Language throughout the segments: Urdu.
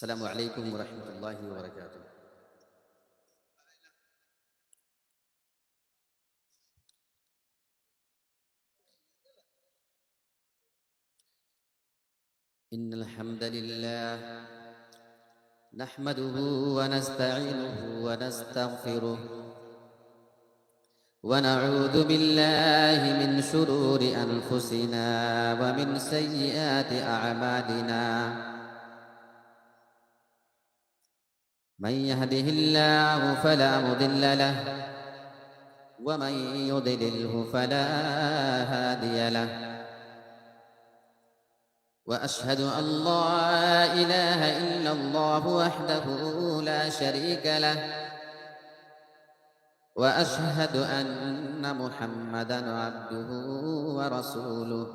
السلام علیکم ورحمۃ اللہ وبرکاتہ۔ ان الحمد للہ نحمده ونستعینه ونستغفره ونعوذ باللہ من شرور انفسنا ومن سیئات اعمالنا، من يهده الله فلا مضل له ومن يضلله فلا هادي له، وأشهد أن لا إله إلا الله وحده لا شريك له، وأشهد أن محمدا عبده ورسوله،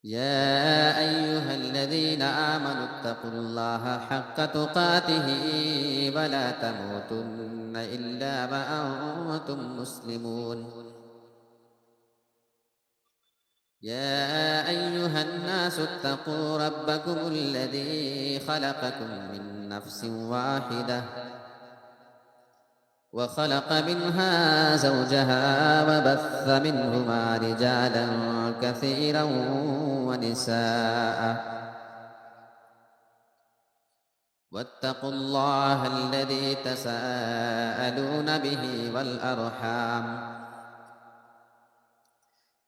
يا أيها الذين آمنوا اتقوا الله حق تقاته ولا تموتن إلا وأنتم مسلمون، يا أيها الناس اتقوا ربكم الذي خلقكم من نفس واحدة وخلق منها زوجها وبث منهما رجالا كثيرا ونساء، واتقوا الله الذي تساءلون به والأرحام،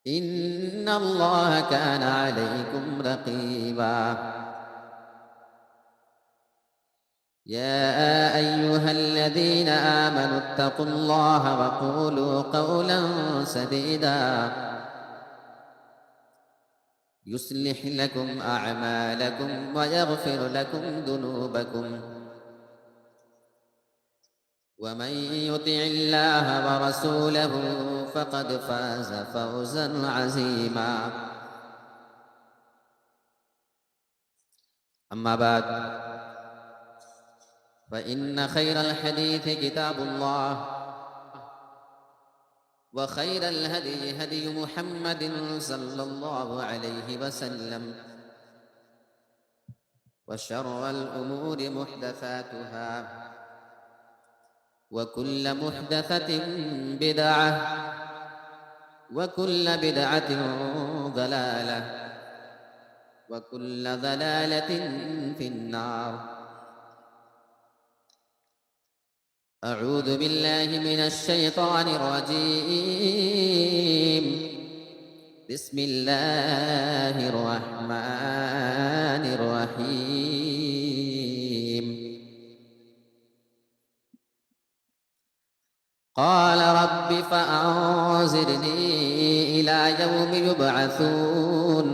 إن الله كان عليكم رقيبا، يا أيها الذين آمنوا اتقوا الله وقولوا قولا سديدا يصلح لكم أعمالكم ويغفر لكم ذنوبكم، ومن يطع الله ورسوله فقد فاز فوزا عظيما، أما بعد فإن خير الحديث كتاب الله، وخير الهدي هدي محمد صلى الله عليه وسلم، وشر الأمور محدثاتها، وكل محدثة بدعة، وكل بدعة ضلالة، وكل ضلالة في النار۔ أعوذ بالله من الشيطان الرجيم، بسم الله الرحمن الرحيم، قال رب فأنظرني إلى يوم يبعثون،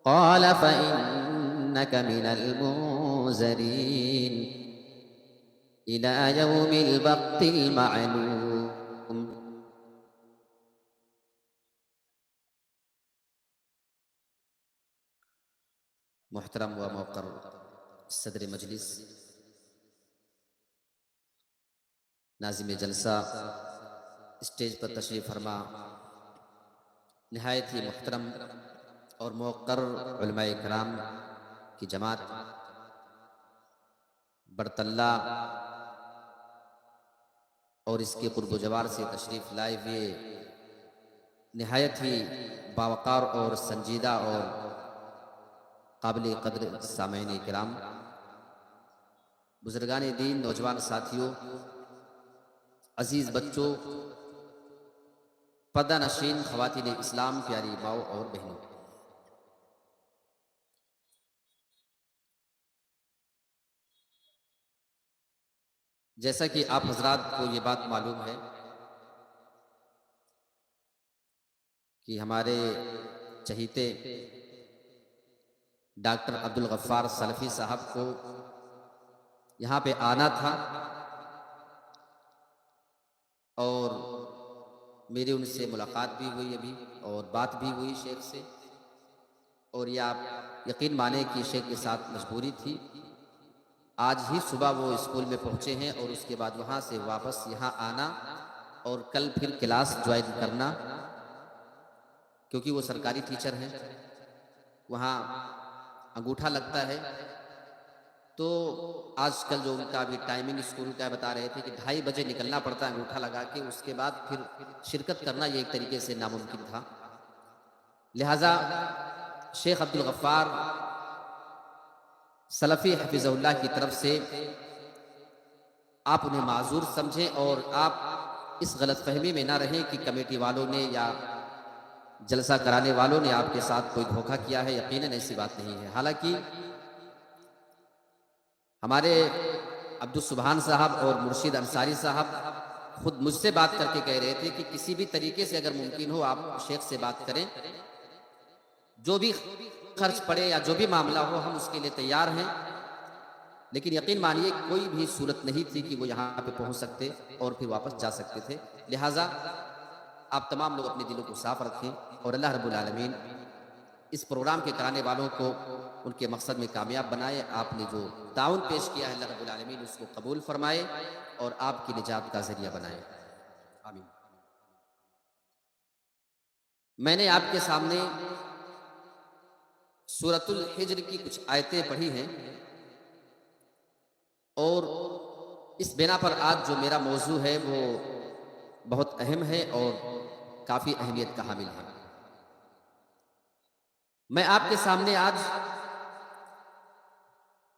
قال فإنك من المنظرين إلى يوم الوقت المعلوم۔ محترم و موقر صدر مجلس، ناظم جلسہ، اسٹیج پر تشریف فرما نہایت ہی محترم اور موقر علماء کرام کی جماعت، برطلہ اور اس کے قرب و جوار سے تشریف لائے ہوئے نہایت ہی باوقار اور سنجیدہ اور قابل قدر سامعین کرام، بزرگان دین، نوجوان ساتھیوں، عزیز بچوں، پردہ نشین خواتین اسلام، پیاری ماؤں اور بہنوں، جیسا کہ آپ حضرات کو یہ بات معلوم ہے کہ ہمارے چہیتے ڈاکٹر عبدالغفار سلفی صاحب کو یہاں پہ آنا تھا، اور میری ان سے ملاقات بھی ہوئی ابھی اور بات بھی ہوئی شیخ سے، اور یہ آپ یقین مانیں کہ شیخ کے ساتھ مجبوری تھی۔ آج ہی صبح وہ اسکول میں پہنچے ہیں اور اس کے بعد وہاں سے واپس یہاں آنا اور کل پھر کلاس جوائن کرنا، کیونکہ وہ سرکاری ٹیچر ہیں، وہاں انگوٹھا لگتا ہے. تو آج کل جو ان کا ابھی ٹائمنگ اسکول کا بتا رہے تھے کہ 2:30 بجے نکلنا پڑتا ہے انگوٹھا لگا کے، اس کے بعد پھر شرکت کرنا یہ ایک طریقے سے ناممکن تھا. لہٰذا شیخ عبد الغفار سلفی حفظہ اللہ کی طرف سے آپ انہیں معذور سمجھیں، اور آپ اس غلط فہمی میں نہ رہیں کہ کمیٹی والوں نے یا جلسہ کرانے والوں نے آپ کے ساتھ کوئی دھوکہ کیا ہے. یقیناً ایسی بات نہیں ہے. حالانکہ ہمارے عبدالسبحان صاحب اور مرشد انصاری صاحب خود مجھ سے بات کر کے کہہ رہے تھے کہ کسی بھی طریقے سے اگر ممکن ہو آپ شیخ سے بات کریں، جو بھی خرچ پڑے یا جو بھی معاملہ ہو ہم اس کے لیے تیار ہیں. لیکن یقین مانیے کوئی بھی صورت نہیں تھی کہ وہ یہاں پہ پہنچ سکتے اور پھر واپس جا سکتے تھے. لہٰذا آپ تمام لوگ اپنے دلوں کو صاف رکھیں، اور اللہ رب العالمین اس پروگرام کے کرانے والوں کو ان کے مقصد میں کامیاب بنائے. آپ نے جو تعاون پیش کیا ہے اللہ رب العالمین اس کو قبول فرمائے اور آپ کی نجات کا ذریعہ بنائے. آمین. میں نے آپ کے سامنے سورۃ الحجر کی کچھ آیتیں پڑھی ہیں، اور اس بنا پر آج جو میرا موضوع ہے وہ بہت اہم ہے اور کافی اہمیت کا حامل ہے. میں آپ کے سامنے آج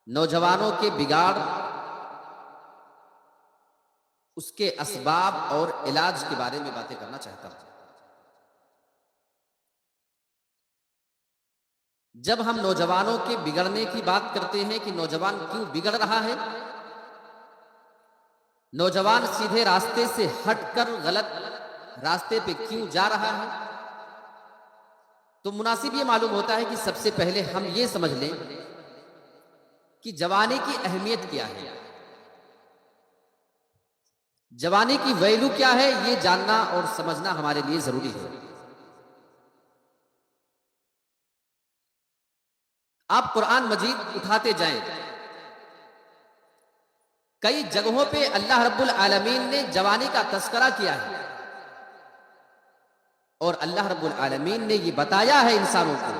نوجوانوں کے بگاڑ، اس کے اسباب اور علاج کے بارے میں باتیں کرنا چاہتا ہوں. جب ہم نوجوانوں کے بگڑنے کی بات کرتے ہیں کہ نوجوان کیوں بگڑ رہا ہے، نوجوان سیدھے راستے سے ہٹ کر غلط راستے پہ کیوں جا رہا ہے، تو مناسب یہ معلوم ہوتا ہے کہ سب سے پہلے ہم یہ سمجھ لیں کہ جوانی کی اہمیت کیا ہے، جوانی کی ویلو کیا ہے، یہ جاننا اور سمجھنا ہمارے لیے ضروری ہے. آپ قرآن مجید اٹھاتے جائیں، کئی جگہوں پہ اللہ رب العالمین نے جوانی کا تذکرہ کیا ہے، اور اللہ رب العالمین نے یہ بتایا ہے انسانوں کو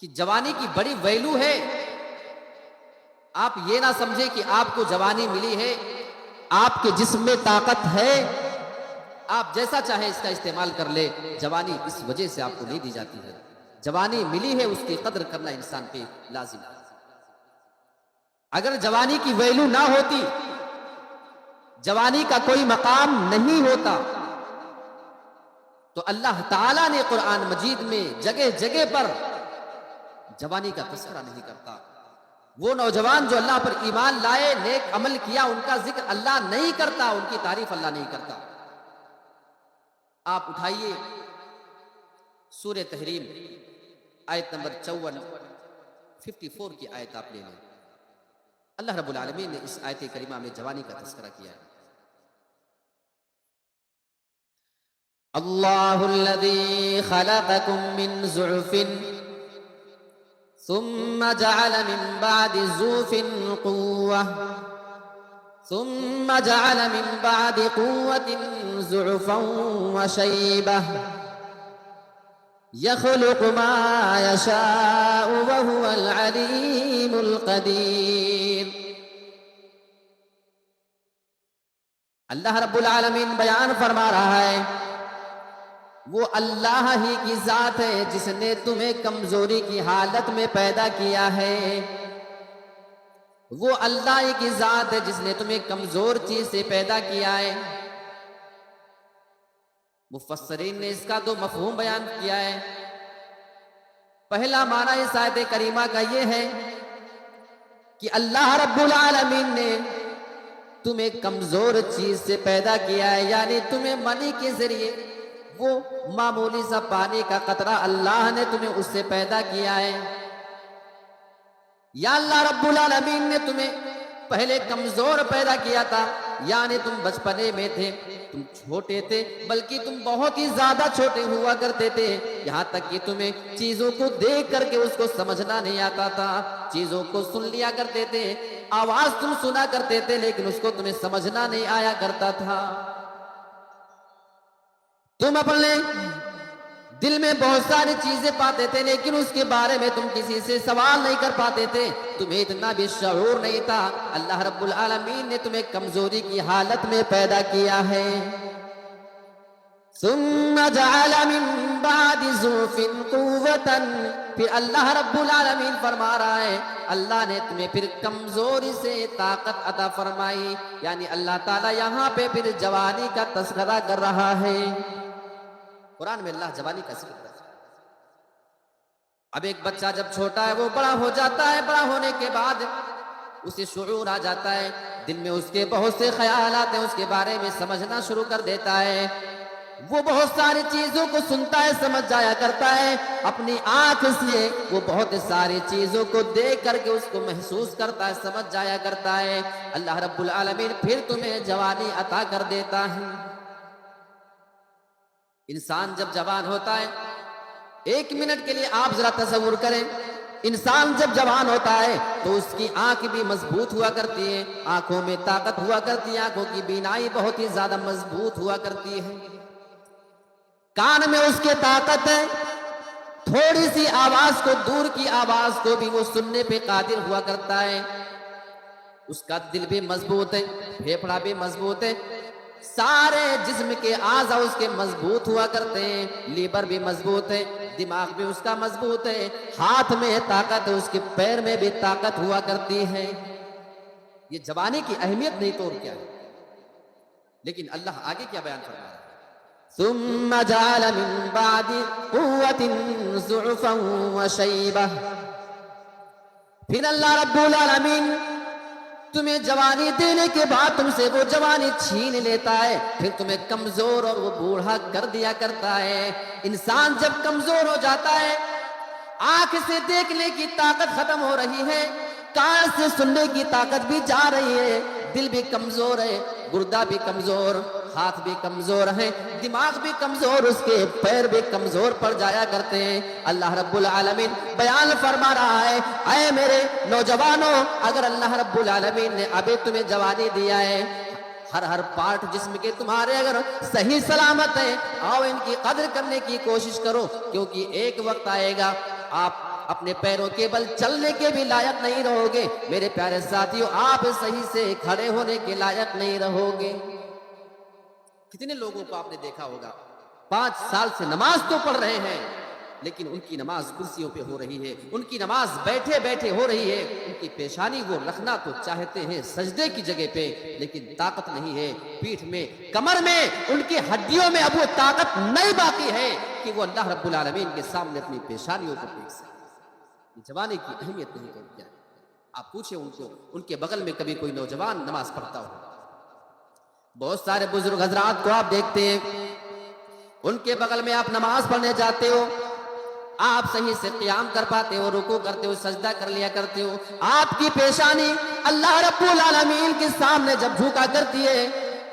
کہ جوانی کی بڑی ویلو ہے. آپ یہ نہ سمجھیں کہ آپ کو جوانی ملی ہے، آپ کے جسم میں طاقت ہے، آپ جیسا چاہے اس کا استعمال کر لے. جوانی اس وجہ سے آپ کو نہیں دی جاتی ہے. جوانی ملی ہے، اس کی قدر کرنا انسان پہ لازم ہے. اگر جوانی کی ویلو نہ ہوتی، جوانی کا کوئی مقام نہیں ہوتا، تو اللہ تعالیٰ نے قرآن مجید میں جگہ جگہ پر جوانی کا تذکرہ نہیں کرتا. وہ نوجوان جو اللہ پر ایمان لائے، نیک عمل کیا، ان کا ذکر اللہ نہیں کرتا، ان کی تعریف اللہ نہیں کرتا. آپ اٹھائیے سورہ تحریم آیت نمبر 54 کی آیت آپ لے لیں. اللہ رب العالمین نے اس آیت کریمہ میں جوانی کا تذکرہ کیا ہے. اللہ الذی خلقکم من ضعف ثم جعل من بعد ضعف قوة ثم جعل من بعد قوة ضعفا وشيبة يخلق ما يشاء وهو العليم القدير. اللہ رب العالمین بیان فرما رہا ہے وہ اللہ ہی کی ذات ہے جس نے تمہیں کمزوری کی حالت میں پیدا کیا ہے. وہ اللہ ہی کی ذات ہے جس نے تمہیں کمزور چیز سے پیدا کیا ہے. مفسرین نے اس کا دو مفہوم بیان کیا ہے. پہلا معنی اس آیت کریمہ کا یہ ہے کہ اللہ رب العالمین نے تمہیں کمزور چیز سے پیدا کیا ہے، یعنی تمہیں منی کے ذریعے وہ معمولی سا پانی کا قطرہ اللہ نے تمہیں اس سے پیدا کیا ہے. یا اللہ رب العالمین نے تمہیں پہلے کمزور پیدا کیا تھا، یعنی تم بچپنے میں تھے، تم چھوٹے تھے، بلکہ تم بہت ہی زیادہ چھوٹے ہوا کرتے تھے، یہاں تک کہ تمہیں چیزوں کو دیکھ کر کے اس کو سمجھنا نہیں آتا تھا. چیزوں کو سن لیا کرتے تھے، آواز تم سنا کرتے تھے، لیکن اس کو تمہیں سمجھنا نہیں آیا کرتا تھا. تم اپنے دل میں بہت ساری چیزیں پاتے تھے لیکن اس کے بارے میں تم کسی سے سوال نہیں کر پاتے تھے، تمہیں اتنا بھی شعور نہیں تھا۔ اللہ رب العالمین نے تمہیں کمزوری کی حالت میں پیدا کیا ہے۔ ثم جعل من بعد ضعف قوة، پھر اللہ رب العالمین فرما رہا ہے اللہ نے تمہیں پھر کمزوری سے طاقت عطا فرمائی، یعنی اللہ تعالیٰ یہاں پہ پھر جوانی کا تذکرہ کر رہا ہے۔ قرآن میں اللہ جوانی کا ذکر کرتا ہے۔ اب ایک بچہ جب چھوٹا ہے وہ بڑا ہو جاتا ہے، بڑا ہونے کے بعد اسے شعور آ جاتا ہے، دل میں اس کے بہت سے خیالات ہیں، اس کے بارے میں سمجھنا شروع کر دیتا ہے، وہ بہت ساری چیزوں کو سنتا ہے، سمجھ جایا کرتا ہے، اپنی آنکھ سے وہ بہت ساری چیزوں کو دیکھ کر کے اس کو محسوس کرتا ہے، سمجھ جایا کرتا ہے۔ اللہ رب العالمین پھر تمہیں جوانی عطا کر دیتا ہے۔ انسان جب جوان ہوتا ہے، ایک منٹ کے لیے آپ ذرا تصور کریں، انسان جب جوان ہوتا ہے تو اس کی آنکھ بھی مضبوط ہوا کرتی ہے، آنکھوں میں طاقت ہوا کرتی ہے، آنکھوں کی بینائی بہت ہی زیادہ مضبوط ہوا کرتی ہے، کان میں اس کے طاقت ہے، تھوڑی سی آواز کو، دور کی آواز کو بھی وہ سننے پہ قادر ہوا کرتا ہے، اس کا دل بھی مضبوط ہے، پھیپھڑا بھی مضبوط ہے، سارے جسم کے اعضاء اس کے مضبوط ہوا کرتے ہیں، لیبر بھی مضبوط ہے، دماغ بھی اس کا مضبوط ہے، ہاتھ میں طاقت ہے، اس کے پیر میں بھی طاقت ہوا کرتی ہے۔ یہ جوانی کی اہمیت نہیں تو اور کیا ہے؟ لیکن اللہ آگے کیا بیان فرما رہا ہے؟ ثم جعل من بعد قوة ضعفا وشيبة، پھر اللہ رب العالمین تمہیں جوانی دینے کے بعد تم سے وہ جوانی چھین لیتا ہے، پھر تمہیں کمزور اور وہ بوڑھا کر دیا کرتا ہے۔ انسان جب کمزور ہو جاتا ہے، آنکھ سے دیکھنے کی طاقت ختم ہو رہی ہے، کان سے سننے کی طاقت بھی جا رہی ہے، دل بھی کمزور ہے، گردہ بھی کمزور، ہاتھ بھی کمزور ہے، دماغ بھی کمزور، اس کے پیر بھی کمزور پڑ جایا کرتے ہیں۔ اللہ رب العالمین بیان فرما رہا ہے، اے میرے نوجوانوں، اگر اللہ رب العالمین نے ابھی تمہیں جوانی دیا ہے، ہر پارٹ جسم کے تمہارے اگر صحیح سلامت ہے، آؤ ان کی قدر کرنے کی کوشش کرو، کیونکہ ایک وقت آئے گا آپ اپنے پیروں کے بل چلنے کے بھی لائق نہیں رہو گے۔ میرے پیارے ساتھیوں، آپ صحیح سے کھڑے ہونے کے لائق نہیں رہو گے۔ کتنے لوگوں کو آپ نے دیکھا ہوگا 5 سال سے نماز تو پڑھ رہے ہیں، لیکن ان کی نماز کرسیوں پہ ہو رہی ہے، ان کی نماز بیٹھے بیٹھے ہو رہی ہے، ان کی پیشانی وہ رکھنا تو چاہتے ہیں سجدے کی جگہ پہ، لیکن طاقت نہیں ہے، پیٹھ میں، کمر میں، ان کی ہڈیوں میں اب وہ طاقت نہیں باقی ہے کہ وہ اللہ رب العالمین کے سامنے اپنی پیشانیوں کو دیکھ سکے۔ جوانی کی اہمیت نہیں تو کیا ہے؟ آپ پوچھیں ان کو، ان کے بغل میں کبھی کوئی نوجوان نماز پڑھتا ہو؟ بہت سارے بزرگ حضرات کو آپ دیکھتے ہیں، ان کے بغل میں آپ نماز پڑھنے جاتے ہو، آپ صحیح سے قیام کر پاتے ہو، رکوع کرتے ہو، سجدہ کر لیا کرتے ہو، آپ کی پیشانی اللہ رب العالمین کے سامنے جب جھکا کرتی ہے،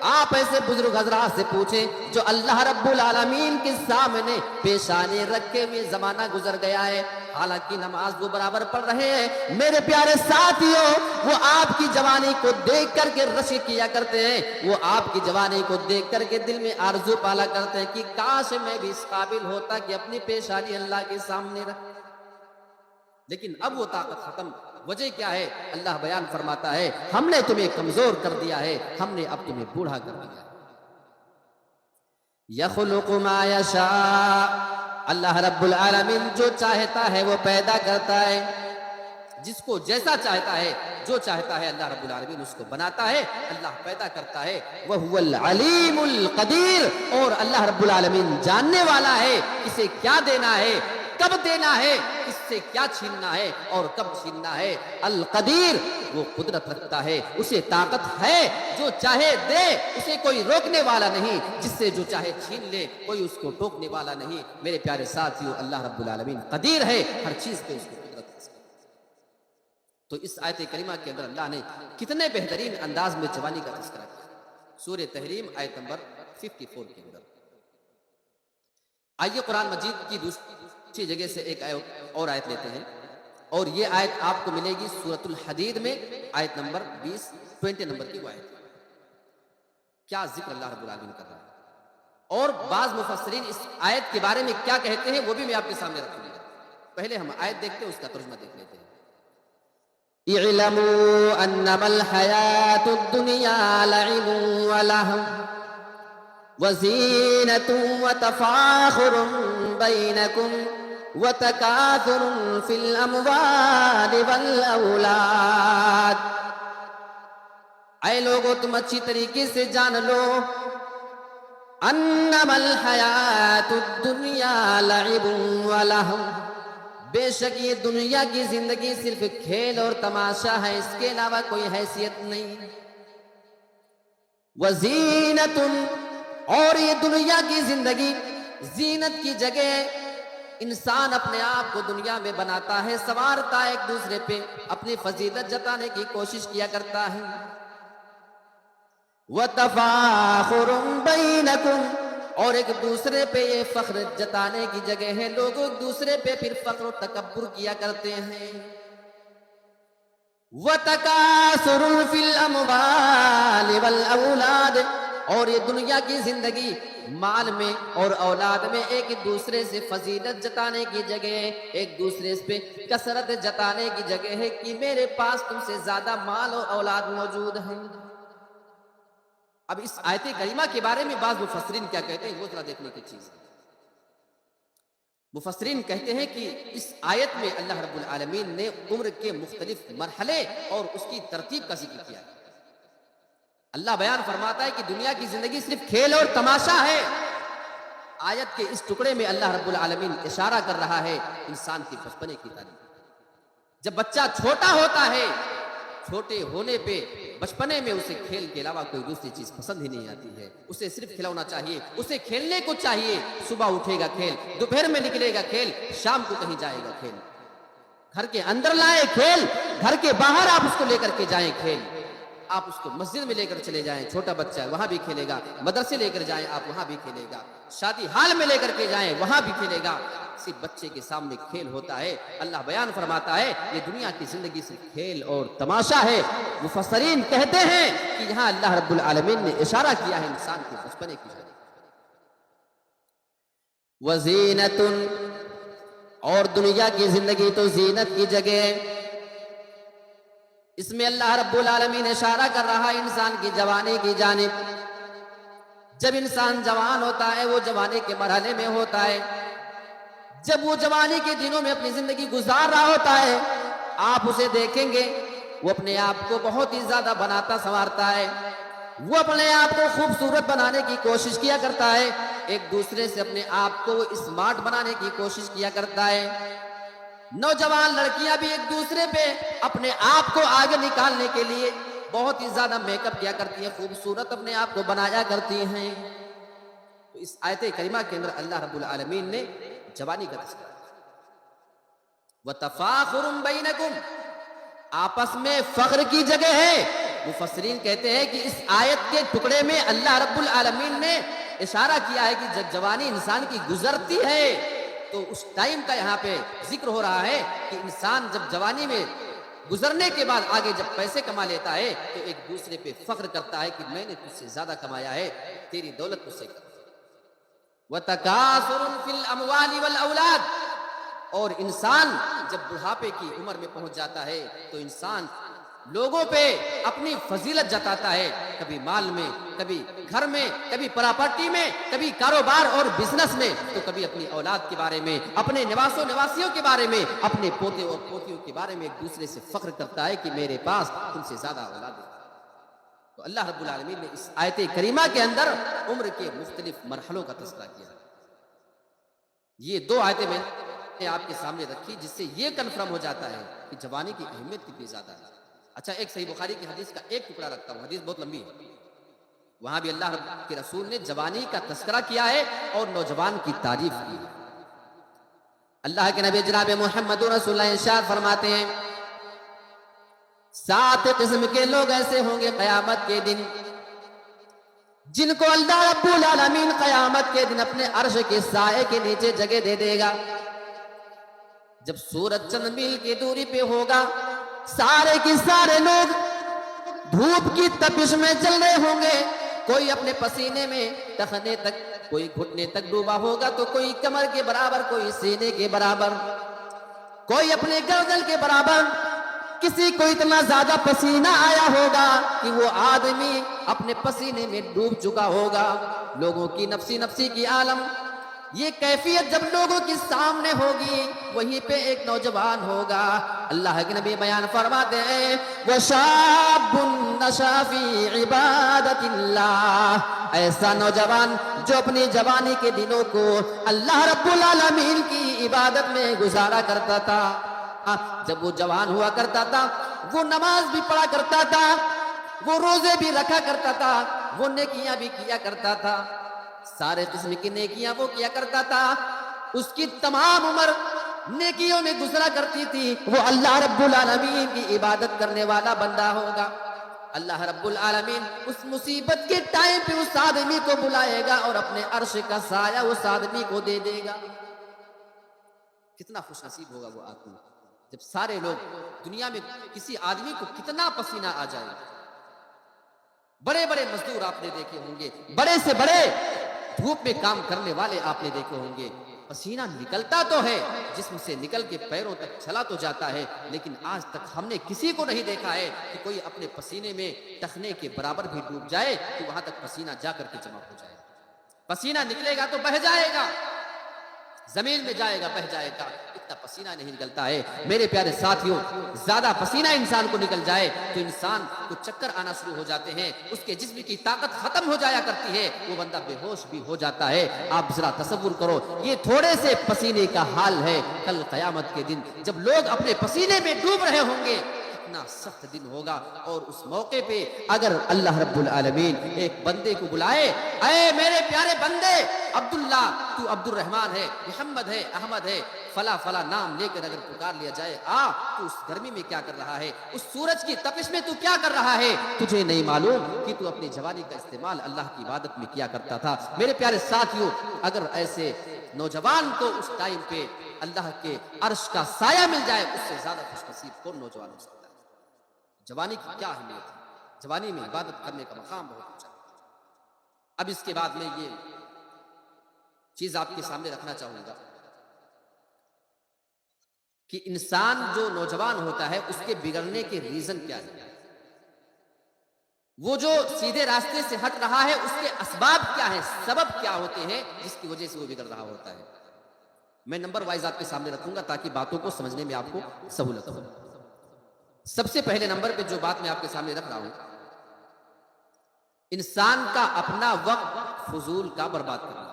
آپ ایسے بزرگ حضرات سے پوچھیں جو اللہ رب العالمین کے سامنے پیشانی رکھے ہوئے زمانہ گزر گیا ہے، حالانکہ نماز وہ برابر پڑھ رہے ہیں۔ میرے پیارے ساتھیوں، وہ آپ کی جوانی کو دیکھ کر کے رشک کیا کرتے ہیں، وہ آپ کی جوانی کو دیکھ کر کے دل میں آرزو پالا کرتے ہیں کہ کاش میں بھی اس قابل ہوتا کہ اپنی پیشانی اللہ کے سامنے رکھ، لیکن اب وہ طاقت ختم۔ وجہ کیا ہے؟ اللہ بیان فرماتا ہے، ہم نے تمہیں کمزور کر دیا ہے، ہم نے اب تمہیں بوڑھا کر دیا ہے۔ یخلق ما یشاء، اللہ رب العالمین جو چاہتا ہے وہ پیدا کرتا ہے، جس کو جیسا چاہتا ہے، جو چاہتا ہے اللہ رب العالمین اس کو بناتا ہے، اللہ پیدا کرتا ہے۔ وَهُوَ الْعَلِيمُ الْقَدِيرُ، اور اللہ رب العالمین جاننے والا ہے اسے کیا دینا ہے، کب دینا ہے، اس سے کیا چھیننا ہے اور کب چھیننا ہے۔ القدیر، وہ قدرت رکھتا ہے، اسے طاقت ہے، جو چاہے دے، اسے کوئی روکنے والا نہیں، جس سے جو چاہے چھین لے، کوئی اس کو ٹوکنے والا نہیں۔ میرے پیارے ساتھیوں، اللہ رب العالمین قدیر ہے، ہر چیز پہ اس کو قدرت ہے۔ تو اس آیت کریمہ کے اندر اللہ نے کتنے بہترین انداز میں جوانی کا تذکرہ کیا۔ سورہ تحریم آیت نمبر 54 کے اندر آئیے قرآن مجید کی دوسری جگہ سے ایک اور آیت لیتے ہیں، اور یہ آیت آپ کو ملے گی سورۃ الحدید میں، آیت نمبر 20 نمبر کی وہ آیت۔ کیا ذکر اللہ رب العالمین کر رہا ہے، اور بعض مفسرین اس آیت کے بارے میں کیا کہتے ہیں وہ بھی میں آپ کے سامنے رکھوں گا. پہلے ہم آیت دیکھتے ہیں، اس کا ترجمہ دیکھ لیتے ہیں. اعلموا انما الحیات الدنیا لعب ولہو وزینۃ وتفاخر بینکم وتکاثر فی الاموال والاولاد. اے لوگو تم اچھی طریقے سے جان لو، انما الحیات الدنیا لعب ولہو، بے شک یہ دنیا کی زندگی صرف کھیل اور تماشا ہے، اس کے علاوہ کوئی حیثیت نہیں. وزینۃ، اور یہ دنیا کی زندگی زینت کی جگہ انسان اپنے آپ کو دنیا میں بناتا ہے، سنوارتا ہے، ایک دوسرے پہ اپنی فضیلت جتانے کی کوشش کیا کرتا ہے. وَتَفَاخُرٌ بَيْنَكُمْ، اور ایک دوسرے پہ یہ فخر جتانے کی جگہ ہے، لوگ ایک دوسرے پہ پھر فخر و تکبر کیا کرتے ہیں. وَتَكَاثُرٌ فِي الْأَمْوَالِ وَالْأَوْلَادِ، اور یہ دنیا کی زندگی مال میں اور اولاد میں ایک دوسرے سے فضیلت جتانے کی جگہ ہے، ایک دوسرے پہ کثرت جتانے کی جگہ ہے کہ میرے پاس تم سے زیادہ مال اور اولاد موجود ہیں. اب اس آیت کریمہ کے بارے میں بعض مفسرین کیا کہتے ہیں وہ ذرا دیکھنے کی چیز ہے. مفسرین کہتے ہیں کہ اس آیت میں اللہ رب العالمین نے عمر کے مختلف مرحلے اور اس کی ترتیب کا ذکر کیا ہے. اللہ بیان فرماتا ہے کہ دنیا کی زندگی صرف کھیل اور تماشا ہے. آیت کے اس ٹکڑے میں اللہ رب العالمین اشارہ کر رہا ہے انسان کی بچپنے کی تعلیم. جب بچہ چھوٹا ہوتا ہے، چھوٹے ہونے پہ بچپنے میں اسے کھیل کے علاوہ کوئی دوسری چیز پسند ہی نہیں آتی ہے. اسے صرف کھلونا چاہیے، اسے کھیلنے کو چاہیے. صبح اٹھے گا کھیل، دوپہر میں نکلے گا کھیل، شام کو کہیں جائے گا کھیل. گھر کے اندر لائے کھیل، گھر کے باہر آپ اس کو لے کر کے جائیں کھیل. آپ اس کو مسجد میں لے کر چلے جائیں، چھوٹا بچہ ہے وہاں بھی کھیلے گا. مدرسے لے کر جائیں آپ وہاں بھی کھیلے گا. شادی حال میں لے کر کے جائیں وہاں بھی کھیلے گا. صرف بچے کے سامنے کھیل ہوتا ہے. اللہ بیان فرماتا ہے یہ دنیا کی زندگی صرف کھیل اور تماشا ہے. مفسرین کہتے ہیں کہ یہاں اللہ رب العالمین نے اشارہ کیا ہے انسان کے بچپنے کی جگہ. وزینۃ، اور دنیا کی زندگی تو زینت کی جگہ ہے. اس میں اللہ رب العالمین اشارہ کر رہا ہے انسان کی جوانی کی جانب. جب انسان جوان ہوتا ہے وہ جوانی کے مرحلے میں ہوتا ہے. جب وہ جوانی کے دنوں میں اپنی زندگی گزار رہا ہوتا ہے، آپ اسے دیکھیں گے وہ اپنے آپ کو بہت ہی زیادہ بناتا سنوارتا ہے. وہ اپنے آپ کو خوبصورت بنانے کی کوشش کیا کرتا ہے. ایک دوسرے سے اپنے آپ کو اسمارٹ بنانے کی کوشش کیا کرتا ہے. نوجوان لڑکیاں بھی ایک دوسرے پہ اپنے آپ کو آگے نکالنے کے لیے بہت ہی زیادہ میک اپ کیا کرتی ہیں، خوبصورت اپنے آپ کو بنایا کرتی ہیں. تو اس آیت کریمہ کے اندر اللہ رب العالمین نے جوانی کا تذکرہ وَتَفَاخُرٌ بَيْنَكُمْ، آپس میں فخر کی جگہ ہے. مفسرین کہتے ہیں کہ اس آیت کے ٹکڑے میں اللہ رب العالمین نے اشارہ کیا ہے کہ جب جوانی انسان کی گزرتی ہے تو اس ٹائم کا یہاں پہ ذکر ہو رہا ہے کہ انسان جب جوانی میں گزرنے کے بعد آگے جب پیسے کما لیتا ہے تو ایک دوسرے پہ فخر کرتا ہے کہ میں نے تجھ سے زیادہ کمایا ہے، تیری دولت مجھ سے کم. وَتَكَاثُرٌ فِي الْأَمْوَالِ وَالْأَوْلَادِ، اور انسان جب بڑھاپے کی عمر میں پہنچ جاتا ہے تو انسان لوگوں پہ اپنی فضیلت جتاتا ہے، کبھی مال میں، کبھی گھر میں، کبھی پراپرٹی میں، کبھی کاروبار اور بزنس میں، تو کبھی اپنی اولاد کے بارے میں، اپنے نواسوں نواسیوں کے بارے میں، اپنے پوتے اور پوتیوں کے بارے میں ایک دوسرے سے فخر کرتا ہے کہ میرے پاس تم سے زیادہ اولاد ہے. تو اللہ رب العالمین نے اس آیت کریمہ کے اندر عمر کے مختلف مرحلوں کا تذکرہ کیا. یہ دو آیتیں میں نے آپ کے سامنے رکھی جس سے یہ کنفرم ہو جاتا ہے کہ جوانی کی اہمیت کتنی زیادہ ہے. اچھا، ایک صحیح بخاری کی حدیث کا ایک ٹکڑا رکھتا ہوں، حدیث بہت لمبی ہے. وہاں بھی اللہ رب کے رسول نے جوانی کا تذکرہ کیا ہے اور نوجوان کی تعریف کی ہے. اللہ کے نبی جناب محمد رسول اللہ ارشاد فرماتے ہیں 7 قسم کے لوگ ایسے ہوں گے قیامت کے دن جن کو اللہ رب العالمین قیامت کے دن اپنے عرش کے سائے کے نیچے جگہ دے دے گا. جب سورج چند میل کی دوری پہ ہوگا، سارے کے سارے لوگ دھوپ کی تپش میں چل رہے ہوں گے. کوئی اپنے پسینے میں ٹخنے تک کوئی گھٹنے تک ڈوبا ہوگا تو کوئی کمر کے برابر، کوئی سینے کے برابر، کوئی اپنے گردن کے برابر، کسی کو اتنا زیادہ پسینہ آیا ہوگا کہ وہ آدمی اپنے پسینے میں ڈوب چکا ہوگا۔ لوگوں کی نفسی نفسی کی عالم، یہ کیفیت جب لوگوں کے سامنے ہوگی، وہیں پہ ایک نوجوان ہوگا۔ اللہ کے نبی بیان فرماتے ہیں وَشَابٌ نَشَأَ فِي عِبَادَةِ اللَّهِ، ایسا نوجوان جو اپنی جوانی کے دنوں کو اللہ رب العالمین کی عبادت میں گزارا کرتا تھا۔ جب وہ جوان ہوا کرتا تھا، وہ نماز بھی پڑھا کرتا تھا، وہ روزے بھی رکھا کرتا تھا، وہ نیکیاں بھی کیا کرتا تھا، سارے قسم کی نیکیاں وہ کیا کرتا تھا۔ اس کی تمام عمر نیکیوں میں گزرا کرتی تھی۔ وہ اللہ رب العالمین کی عبادت کرنے والا بندہ ہوگا۔ اللہ رب العالمین اس مصیبت کے ٹائم پہ اس آدمی کو بلائے گا اور اپنے عرش کا سایہ اس آدمی کو دے دے گا۔ کتنا خوش نصیب ہوگا وہ آدمی جب سارے لوگ دنیا میں کسی آدمی کو کتنا پسینہ آ جائے۔ بڑے بڑے مزدور آپ نے دیکھے ہوں گے، بڑے سے بڑے دھوپ میں کام کرنے والے آپ نے دیکھے ہوں گے، پسینہ نکلتا تو ہے، جسم سے نکل کے پیروں تک چلا تو جاتا ہے، لیکن آج تک ہم نے کسی کو نہیں دیکھا ہے کہ کوئی اپنے پسینے میں ٹخنے کے برابر بھی ڈوب جائے کہ وہاں تک پسینہ جا کر کے جمع ہو جائے۔ پسینہ نکلے گا تو بہہ جائے گا، زمین میں جائے گا بہہ جائے گا، اتنا پسینہ نہیں نکلتا ہے۔ میرے پیارے ساتھیوں، زیادہ پسینہ انسان کو نکل جائے تو انسان کو چکر آنا شروع ہو جاتے ہیں، اس کے جسم کی طاقت ختم ہو جایا کرتی ہے، وہ بندہ بے ہوش بھی ہو جاتا ہے۔ آپ ذرا تصور کرو، یہ تھوڑے سے پسینے کا حال ہے، کل قیامت کے دن جب لوگ اپنے پسینے میں ڈوب رہے ہوں گے، اتنا سخت دن ہوگا، اور اس موقع پہ اگر اللہ رب العالمین ایک بندے کو بلائے، اے میرے پیارے بندے عبداللہ، تو عبد الرحمن ہے، محمد ہے، احمد ہے، فلا فلا نام لے کر اگر پکار لیا جائے، تو اس گرمی میں کیا کر رہا ہے، اس سورج کی تپش میں تو کیا کر رہا ہے، تجھے نہیں معلوم کہ تو اپنی جوانی کا استعمال اللہ کی عبادت میں کیا کرتا تھا۔ میرے پیارے ساتھیوں، اگر ایسے نوجوان کو اس ٹائم پہ اللہ کے عرش کا سایہ مل جائے، اس سے زیادہ خوش نصیب کون نوجوان ہو سکتا ہے؟ جوانی کی کیا اہمیت ہے، جوانی میں عبادت کرنے کا مقام بہت اونچا ہے۔ اب اس کے بعد میں یہ چیز آپ کے سامنے رکھنا چاہوں گا کہ انسان جو نوجوان ہوتا ہے اس کے بگڑنے کے ریزن کیا ہے، وہ جو سیدھے راستے سے ہٹ رہا ہے اس کے اسباب کیا ہیں، سبب کیا ہوتے ہیں جس کی وجہ سے وہ بگڑ رہا ہوتا ہے۔ میں نمبر وائز آپ کے سامنے رکھوں گا تاکہ باتوں کو سمجھنے میں آپ کو سہولت ہو۔ سب سے پہلے نمبر پہ جو بات میں آپ کے سامنے رکھ رہا ہوں، انسان کا اپنا وقت فضول کا برباد کرنا۔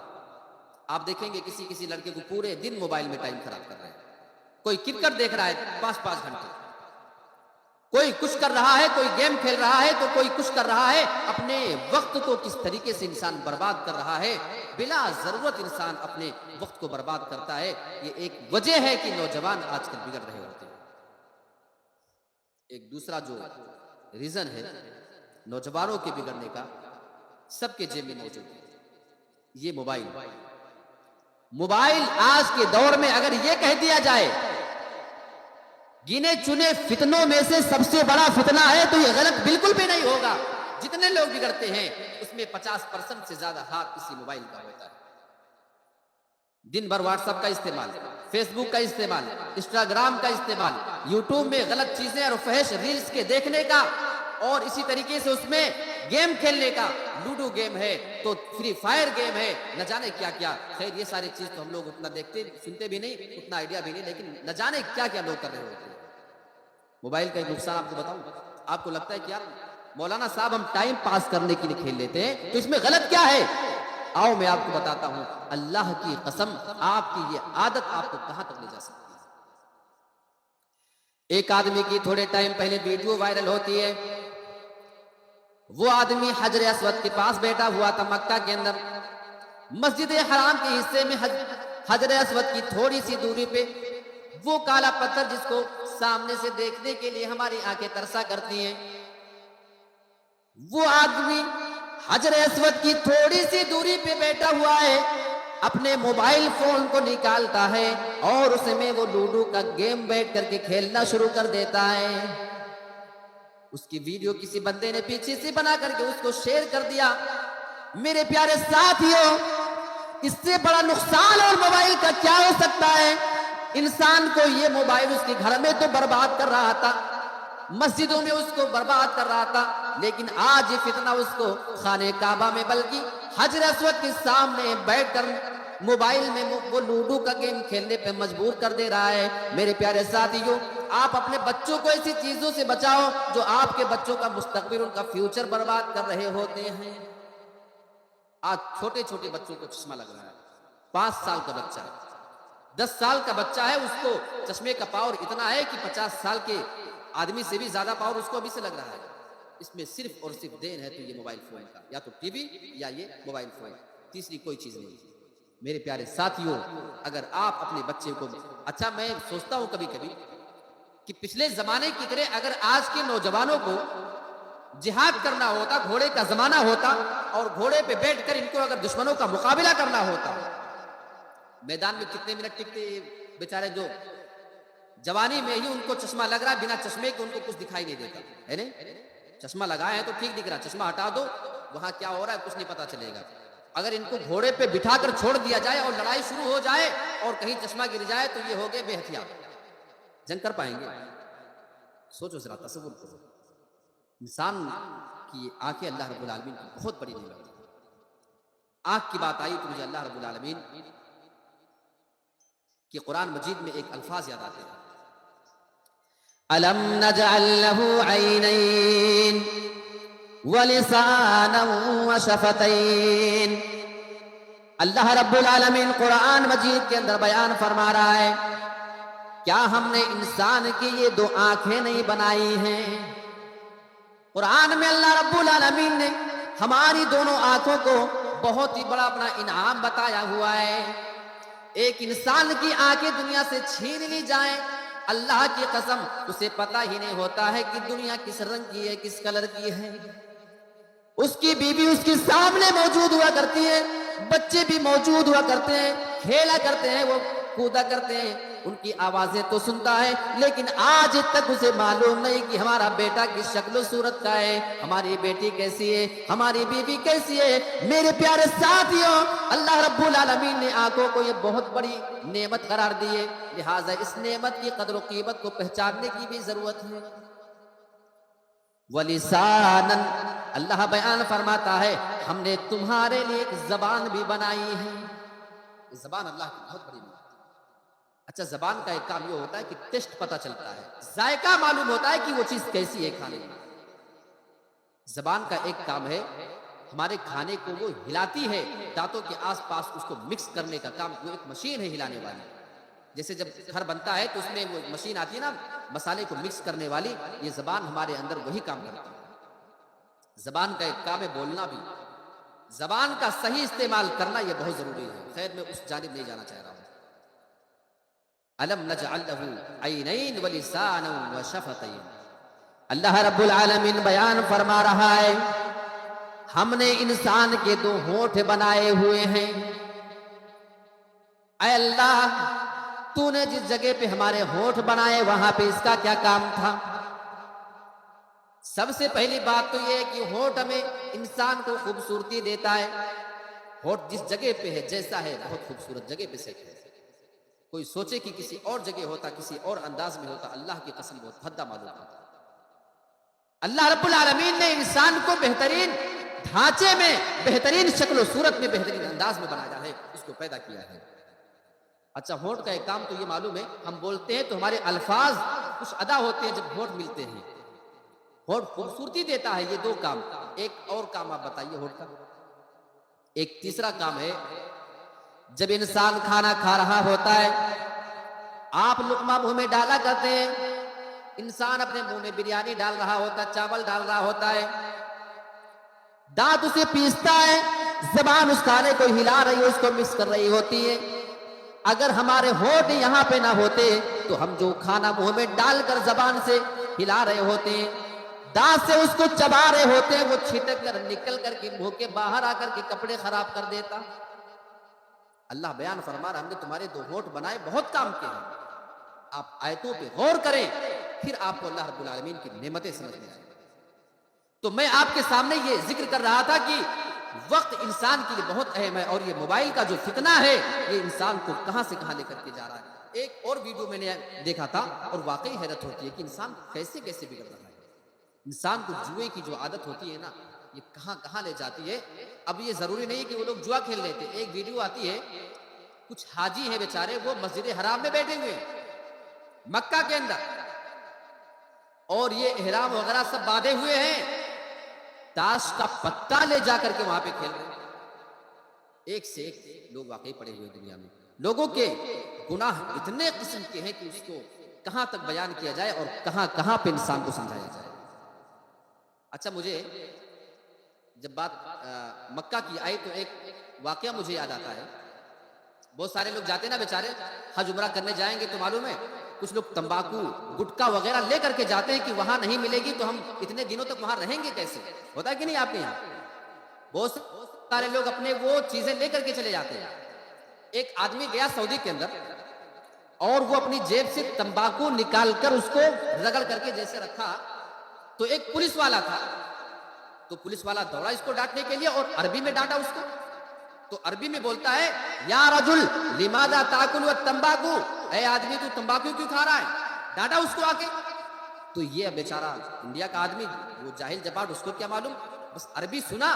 آپ دیکھیں گے کسی لڑکے کو پورے دن موبائل میں ٹائم خراب کر رہے ہیں، کوئی کرکٹ دیکھ رہا ہے 5-5 گھنٹے، کوئی کچھ کر رہا ہے، کوئی گیم کھیل رہا ہے تو کوئی کچھ کر رہا ہے۔ اپنے وقت کو کس طریقے سے انسان برباد کر رہا ہے، بلا ضرورت انسان اپنے وقت کو برباد کرتا ہے۔ یہ ایک وجہ ہے کہ نوجوان آج کل بگڑ رہے ہوتے ہیں۔ ایک دوسرا جو ریزن ہے نوجوانوں کے بگڑنے کا، سب کے جیب میں موجود ہے، یہ موبائل آج کے دور میں اگر یہ کہہ دیا جائے گنے چنے فتنوں میں سے سب سے بڑا فتنہ ہے تو یہ غلط بالکل بھی نہیں ہوگا۔ جتنے لوگ بگڑتے ہیں اس میں 50% سے زیادہ ہاتھ کسی موبائل کا ہوتا ہے۔ دن بھر واٹس ایپ کا استعمال، فیس بک کا استعمال، انسٹاگرام کا استعمال، یوٹیوب میں غلط چیزیں اور فحش ریلز کے دیکھنے کا، اور اسی طریقے سے اس میں گیم کھیلنے کا، لوڈو گیم ہے تو فری فائر گیم ہے، نہ جانے کیا کیا۔ خیر یہ ساری چیز تو ہم لوگ اتنا دیکھتے سنتے بھی نہیں، اتنا آئیڈیا بھی نہیں، لیکن نہ جانے کیا کیا لوگ کر رہے ہوتے ہیں۔ موبائل کا ایک نقصان آپ کو بتاؤں، آپ کو لگتا ہے کہ یار مولانا صاحب ہم ٹائم پاس کرنے کے لیے کھیل لیتے ہیں تو اس میں غلط کیا ہے؟ آؤ میں آپ کو بتاتا ہوں، اللہ کی قسم آپ کی یہ عادت آپ کو کہاں تک لے جا سکتی ہے۔ ایک آدمی کی تھوڑے ٹائم پہلے ویڈیو وائرل ہوتی ہے، وہ آدمی حجر اسود کے پاس بیٹھا ہوا تھا مکہ کے اندر، مسجد حرام کے حصے میں حجر اسود کی تھوڑی سی دوری پہ وہ کالا پتھر جس کو سامنے سے دیکھنے کے لیے ہماری آنکھیں ترسا کرتی ہیں، وہ آدمی حجر اسود کی تھوڑی سی دوری پہ بیٹھا ہوا ہے، اپنے موبائل فون کو نکالتا ہے اور اس میں وہ لوڈو کا گیم بیٹھ کر کے کھیلنا شروع کر دیتا ہے۔ اس کی ویڈیو کسی بندے نے پیچھے سے بنا کر کے اس کو شیئر کر دیا۔ میرے پیارے ساتھیوں، اس سے بڑا نقصان اور موبائل کا کیا ہو سکتا ہے؟ انسان کو یہ موبائل اس کے گھر میں تو برباد کر رہا تھا، مسجدوں میں اس کو برباد کر رہا تھا، لیکن آج یہ فتنہ اس کو خانہ کعبہ میں بلکہ حجر اسود کے سامنے بیٹھ کر موبائل میں وہ لوڈو کا گیم کھیلنے پہ مجبور کر دے رہا ہے۔ میرے پیارے ساتھیوں، آپ اپنے بچوں کو ایسی چیزوں سے بچاؤ جو آپ کے بچوں کا مستقبل، ان کا فیوچر برباد کر رہے ہوتے ہیں۔ آج چھوٹے چھوٹے بچوں کو چشمہ لگ رہا ہے، 5 سال کا بچہ ہے، 10 سال کا بچہ ہے، اس کو چشمے کا پاور اتنا ہے کہ 50 سال کے آدمی سے بھی زیادہ پاور اس کو ابھی سے لگ رہا ہے۔ اس میں صرف اور صرف دین ہے تو یہ موبائل فون کا، یا تو ٹی وی یا یہ موبائل فون، تیسری کوئی چیز نہیں۔ میرے پیارے ساتھیوں، اگر آپ اپنے بچے کو، اچھا میں سوچتا ہوں کبھی کبھی کہ پچھلے زمانے کی طرح اگر آج کے نوجوانوں کو جہاد کرنا ہوتا، گھوڑے کا زمانہ ہوتا اور گھوڑے پہ بیٹھ کر ان کو اگر دشمنوں کا مقابلہ کرنا ہوتا، میدان میں کتنے منٹ ٹکتے بیچارے، جو جوانی میں ہی ان کو چشمہ لگ رہا ہے، بنا چشمے کے ان کو کچھ دکھائی نہیں دیتا ہے نہیں؟ چشمہ لگائے ہیں تو ٹھیک دکھ رہا، چشمہ ہٹا دو وہاں کیا ہو رہا ہے کچھ نہیں پتا چلے گا۔ اگر ان کو گھوڑے پہ بٹھا کر چھوڑ دیا جائے اور لڑائی شروع ہو جائے اور کہیں چشمہ گر جائے تو یہ ہو گئے بے ہتھیار، جنگ کر پائیں گے؟ سوچو ذرا، تصور کرو۔ انسان کی آنکھیں اللہ رب العالمین کی بہت بڑی نعمت ہے۔ آنکھ کی بات آئی تو مجھے اللہ رب العالمین کہ قرآن مجید میں ایک الفاظ یاد آتے ہیں، أَلَمْ نَجْعَلْ لَهُ عَيْنَيْنِ وَلِسَانًا وَشَفَتَيْنِ۔ اللہ رب العالمین قرآن مجید کے اندر بیان فرما رہا ہے، کیا ہم نے انسان کی یہ 2 آنکھیں نہیں بنائی ہیں؟ قرآن میں اللہ رب العالمین نے ہماری دونوں آنکھوں کو بہت ہی بڑا اپنا انعام بتایا ہوا ہے۔ ایک انسان کی آنکھیں دنیا سے چھین لی جائیں، اللہ کی قسم اسے پتہ ہی نہیں ہوتا ہے کہ دنیا کس رنگ کی ہے، کس کلر کی ہے۔ اس کی بیوی اس کے سامنے موجود ہوا کرتی ہے، بچے بھی موجود ہوا کرتے ہیں، کھیلا کرتے ہیں، وہ کودا کرتے ہیں، ان کی آوازیں تو سنتا ہے، لیکن آج تک اسے معلوم نہیں کہ ہمارا بیٹا کس شکل و صورت کا ہے، ہماری بیٹی کیسی ہے، ہماری بیوی کیسی ہے۔ میرے پیارے ساتھیوں، اللہ رب العالمین نے آنکھوں کو یہ بہت بڑی نعمت قرار دی ہے، لہٰذا اس نعمت کی قدر و قیمت کو پہچاننے کی بھی ضرورت ہے۔ وَلِسَانًا، اللہ بیان فرماتا ہے ہم نے تمہارے لیے ایک زبان بھی بنائی ہے۔ زبان اللہ کی بہت بڑی نعمت ہے۔ اچھا، زبان کا ایک کام یہ ہوتا ہے کہ ٹیسٹ پتہ چلتا ہے، ذائقہ معلوم ہوتا ہے کہ وہ چیز کیسی ہے کھانے میں۔ زبان کا ایک کام ہے، ہمارے کھانے کو وہ ہلاتی ہے، دانتوں کے آس پاس اس کو مکس کرنے کا کام، وہ ایک مشین ہے ہلانے والی۔ جیسے جب گھر بنتا ہے تو اس میں وہ مشین آتی ہے نا مسالے کو مکس کرنے والی، یہ زبان ہمارے اندر وہی کام کرتی ہے۔ زبان کا ایک کام ہے بولنا بھی، زبان کا صحیح استعمال کرنا یہ بہت ضروری ہے۔ خیر میں اس جانب نہیں جانا چاہ رہا ہوں۔ أَلَمْ نَجْعَلْ لَهُ عَيْنَيْنِ وَلِسَانًا وَشَفَتَيْنِ، اللہ رب العالمین بیان فرما رہا ہے ہم نے انسان کے 2 ہونٹ بنائے ہوئے ہیں۔ اے اللہ، تو نے جس جگہ پہ ہمارے ہونٹ بنائے وہاں پہ اس کا کیا کام تھا؟ سب سے پہلی بات تو یہ ہے کہ ہونٹ ہمیں انسان کو خوبصورتی دیتا ہے۔ ہونٹ جس جگہ پہ ہے جیسا ہے بہت خوبصورت جگہ پہ سے ہے۔ کوئی سوچے کہ کسی اور جگہ ہوتا، کسی اور انداز میں ہوتا، اللہ کی قسم بہت بھدا معلوم ہوتا۔ اللہ رب العالمین نے انسان کو بہترین ڈھانچے میں، بہترین شکل و صورت میں، بہترین انداز میں بنایا ہے، اس کو پیدا کیا ہے۔ اچھا، ہونٹ کا ایک کام تو یہ معلوم ہے، ہم بولتے ہیں تو ہمارے الفاظ کچھ ادا ہوتے ہیں جب ہونٹ ملتے ہیں۔ ہونٹ خوبصورتی دیتا ہے، یہ 2 کام۔ ایک اور کام آپ بتائیے ہونٹ کا۔ ایک تیسرا کام ہے، جب انسان کھانا کھا رہا ہوتا ہے، آپ لقمہ منہ میں ڈالا کرتے ہیں، انسان اپنے منہ میں بریانی ڈال رہا ہوتا ہے، چاول ڈال رہا ہوتا ہے، دانت اسے پیستا ہے، زبان اس کھانے کو ہلا رہی ہے، اس کو مکس کر رہی ہوتی ہے۔ اگر ہمارے ہونٹ یہاں پہ نہ ہوتے تو ہم جو کھانا منہ میں ڈال کر زبان سے ہلا رہے ہوتے ہیں، دانت سے اس کو چبا رہے ہوتے ہیں، وہ چھٹک کر نکل کر کے منہ کے باہر آ کر کے کپڑے خراب کر دیتا۔ اللہ بیان فرما رہا ہم نے تمہارے 2 ہونٹ بنائے، بہت کام کے ہیں۔ آپ آیتوں پہ غور کریں، پھر آپ کو اللہ رب العالمین کی نعمتیں سمجھ میں آئیں۔ تو میں آپ کے سامنے یہ ذکر کر رہا تھا کہ وقت انسان کے لیے بہت اہم ہے، اور یہ موبائل کا جو فتنہ ہے یہ انسان کو کہاں سے کہاں لے کر کے جا رہا ہے۔ ایک اور ویڈیو میں نے دیکھا تھا اور واقعی حیرت ہوتی ہے کہ انسان کیسے کیسے بگڑ رہا ہے۔ انسان کو جوئے کی جو عادت ہوتی ہے نا، یہ کہاں کہاں لے جاتی ہے۔ اب یہ ضروری نہیں کہ وہ لوگ جوا کھیل لیتے۔ ایک ویڈیو آتی ہے، کچھ حاجی ہیں بیچارے، وہ مسجد حرام میں بیٹھے ہوئے ہیں مکہ کے اندر، اور یہ احرام وغیرہ سب باندھے ہوئے ہیں، تاش کا پتہ لے جا کر کے وہاں پہ کھیل رہے ہیں۔ ایک سے ایک لوگ واقعی پڑے ہوئے دنیا میں۔ لوگوں کے گناہ اتنے قسم کے ہیں کہ اس کو کہاں تک بیان کیا جائے اور کہاں کہاں پہ انسان کو سمجھایا جائے۔ اچھا، مجھے جب بات مکہ کی آئی تو ایک واقعہ مجھے یاد آتا ہے۔ بہت سارے لوگ جاتے ہیں نا بیچارے، حج عمرہ کرنے جائیں گے تو معلوم ہے کچھ لوگ تمباکو گٹکا وغیرہ لے کر کے جاتے ہیں کہ وہاں نہیں ملے گی تو ہم اتنے دنوں تک وہاں رہیں گے کیسے؟ ہوتا ہے کہ نہیں آپ کے یہاں؟ بہت سارے لوگ اپنے وہ چیزیں لے کر کے چلے جاتے ہیں۔ ایک آدمی گیا سعودی کے اندر اور وہ اپنی جیب سے تمباکو نکال کر اس کو رگڑ کر کے جیسے رکھا تو ایک پولیس والا تھا، تو پولیس والا دوڑا اس کو ڈانٹنے کے لیے اور عربی میں ڈانٹا اس کو۔ تو عربی میں بولتا ہے، یا رجل لماذا تاکل التمباکو، اے آدمی تو تمباکو کیوں کھا رہا ہے؟ ڈانٹا اس کو آ کے۔ تو یہ بیچارہ انڈیا کا آدمی، وہ جاہل جباٹ، اس کو کیا معلوم، بس عربی سنا۔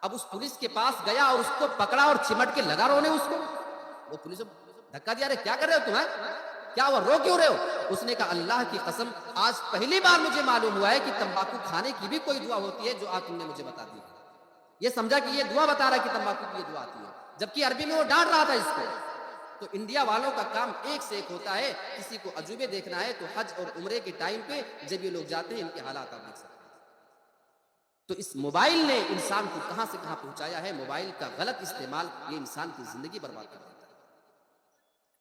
اب اس پولیس کے پاس گیا اور اس کو پکڑا اور چمٹ کے لگا رونے اس کو۔ وہ پولیس دھکا دیا، رہے کیا کر رہے ہو تمہیں، کیا ہوا، رو کیوں رہے ہو؟ اس نے کہا، اللہ کی قسم آج پہلی بار مجھے معلوم ہوا ہے کہ تمباکو کھانے کی بھی کوئی دعا ہوتی ہے جو آج تم نے مجھے بتا دی۔ یہ سمجھا کہ یہ دعا بتا رہا ہے کہ تمباکو کی یہ دعا آتی ہے، جبکہ عربی میں وہ ڈانٹ رہا تھا اس کو۔ تو انڈیا والوں کا کام ایک سے ایک ہوتا ہے۔ کسی کو عجوبے دیکھنا ہے تو حج اور عمرے کے ٹائم پہ جب یہ لوگ جاتے ہیں ان کے حالات آپ دیکھ سکتے ہیں۔ تو اس موبائل نے انسان کو کہاں سے کہاں پہنچایا ہے۔ موبائل کا غلط استعمال یہ انسان کی زندگی برباد کر دیتا ہے۔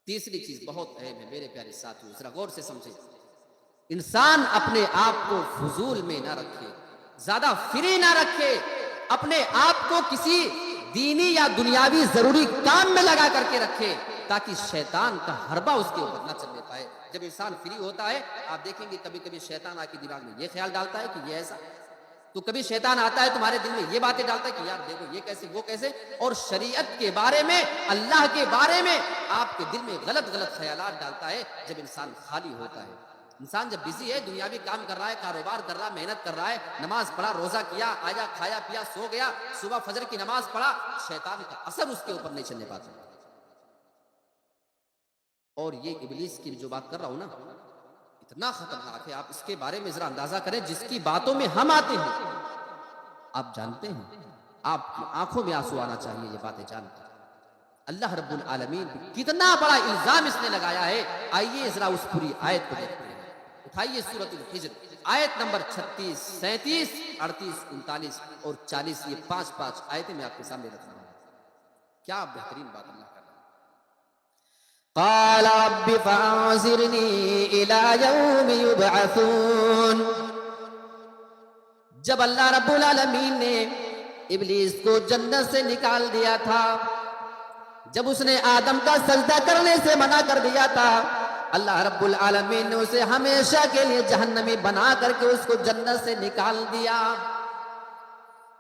تیسری چیز بہت اہم ہے میرے پیارے ساتھیو، ذرا غور سے سمجھیں۔ انسان اپنے آپ کو فضول میں نہ رکھے، زیادہ فری نہ رکھے، اپنے آپ کو کسی دینی یا دنیاوی ضروری کام میں لگا کر کے رکھے تاکہ شیطان کا حربہ اس کے اوپر نہ چلنے پائے۔ جب انسان فری ہوتا ہے آپ دیکھیں گے کبھی کبھی شیطان آ کے دماغ میں یہ خیال ڈالتا ہے کہ یہ ایسا، تو کبھی شیطان آتا ہے تمہارے دل میں یہ باتیں ڈالتا ہے کہ یار دیکھو یہ کیسے وہ کیسے، اور شریعت کے بارے میں، اللہ کے بارے میں آپ کے دل میں غلط غلط خیالات ڈالتا ہے جب انسان خالی ہوتا ہے۔ انسان جب بزی ہے، دنیاوی کام کر رہا ہے، کاروبار کر رہا ہے، محنت کر رہا ہے، نماز پڑھا، روزہ کیا، آیا کھایا پیا، سو گیا، صبح فجر کی نماز پڑھا، شیطان کا اثر اس کے اوپر نہیں چلنے پاتا۔ اور یہ ابلیس کی جو بات کر رہا ہوں نا، اتنا خطرناک ہے، آپ اس کے بارے میں ذرا اندازہ کریں۔ جس کی باتوں میں ہم آتے ہیں، آپ جانتے ہیں، آپ کی آنکھوں میں آنسو آنا چاہیے یہ باتیں جان کر۔ اللہ رب العالمین کتنا بڑا الزام اس نے لگایا ہے۔ آئیے ذرا اس پوری آیت کو دیکھتے ہیں۔ اٹھائیے سورۃ الحجر، آیت نمبر 36، 37، 38، 39 اور 40، یہ 5 آیتیں میں آپ کے سامنے رکھ رہا ہوں۔ کیا بہترین بات اللہ کر رہا ہے۔ قال رب فانظرنی الی یوم یبعثون۔ جب اللہ رب العالمین نے ابلیس کو جنت سے نکال دیا تھا، جب اس نے آدم کا سجدہ کرنے سے منع کر دیا تھا، اللہ رب العالمین نے اسے ہمیشہ کے لیے جہنمی بنا کر کے اس کو جنت سے نکال دیا۔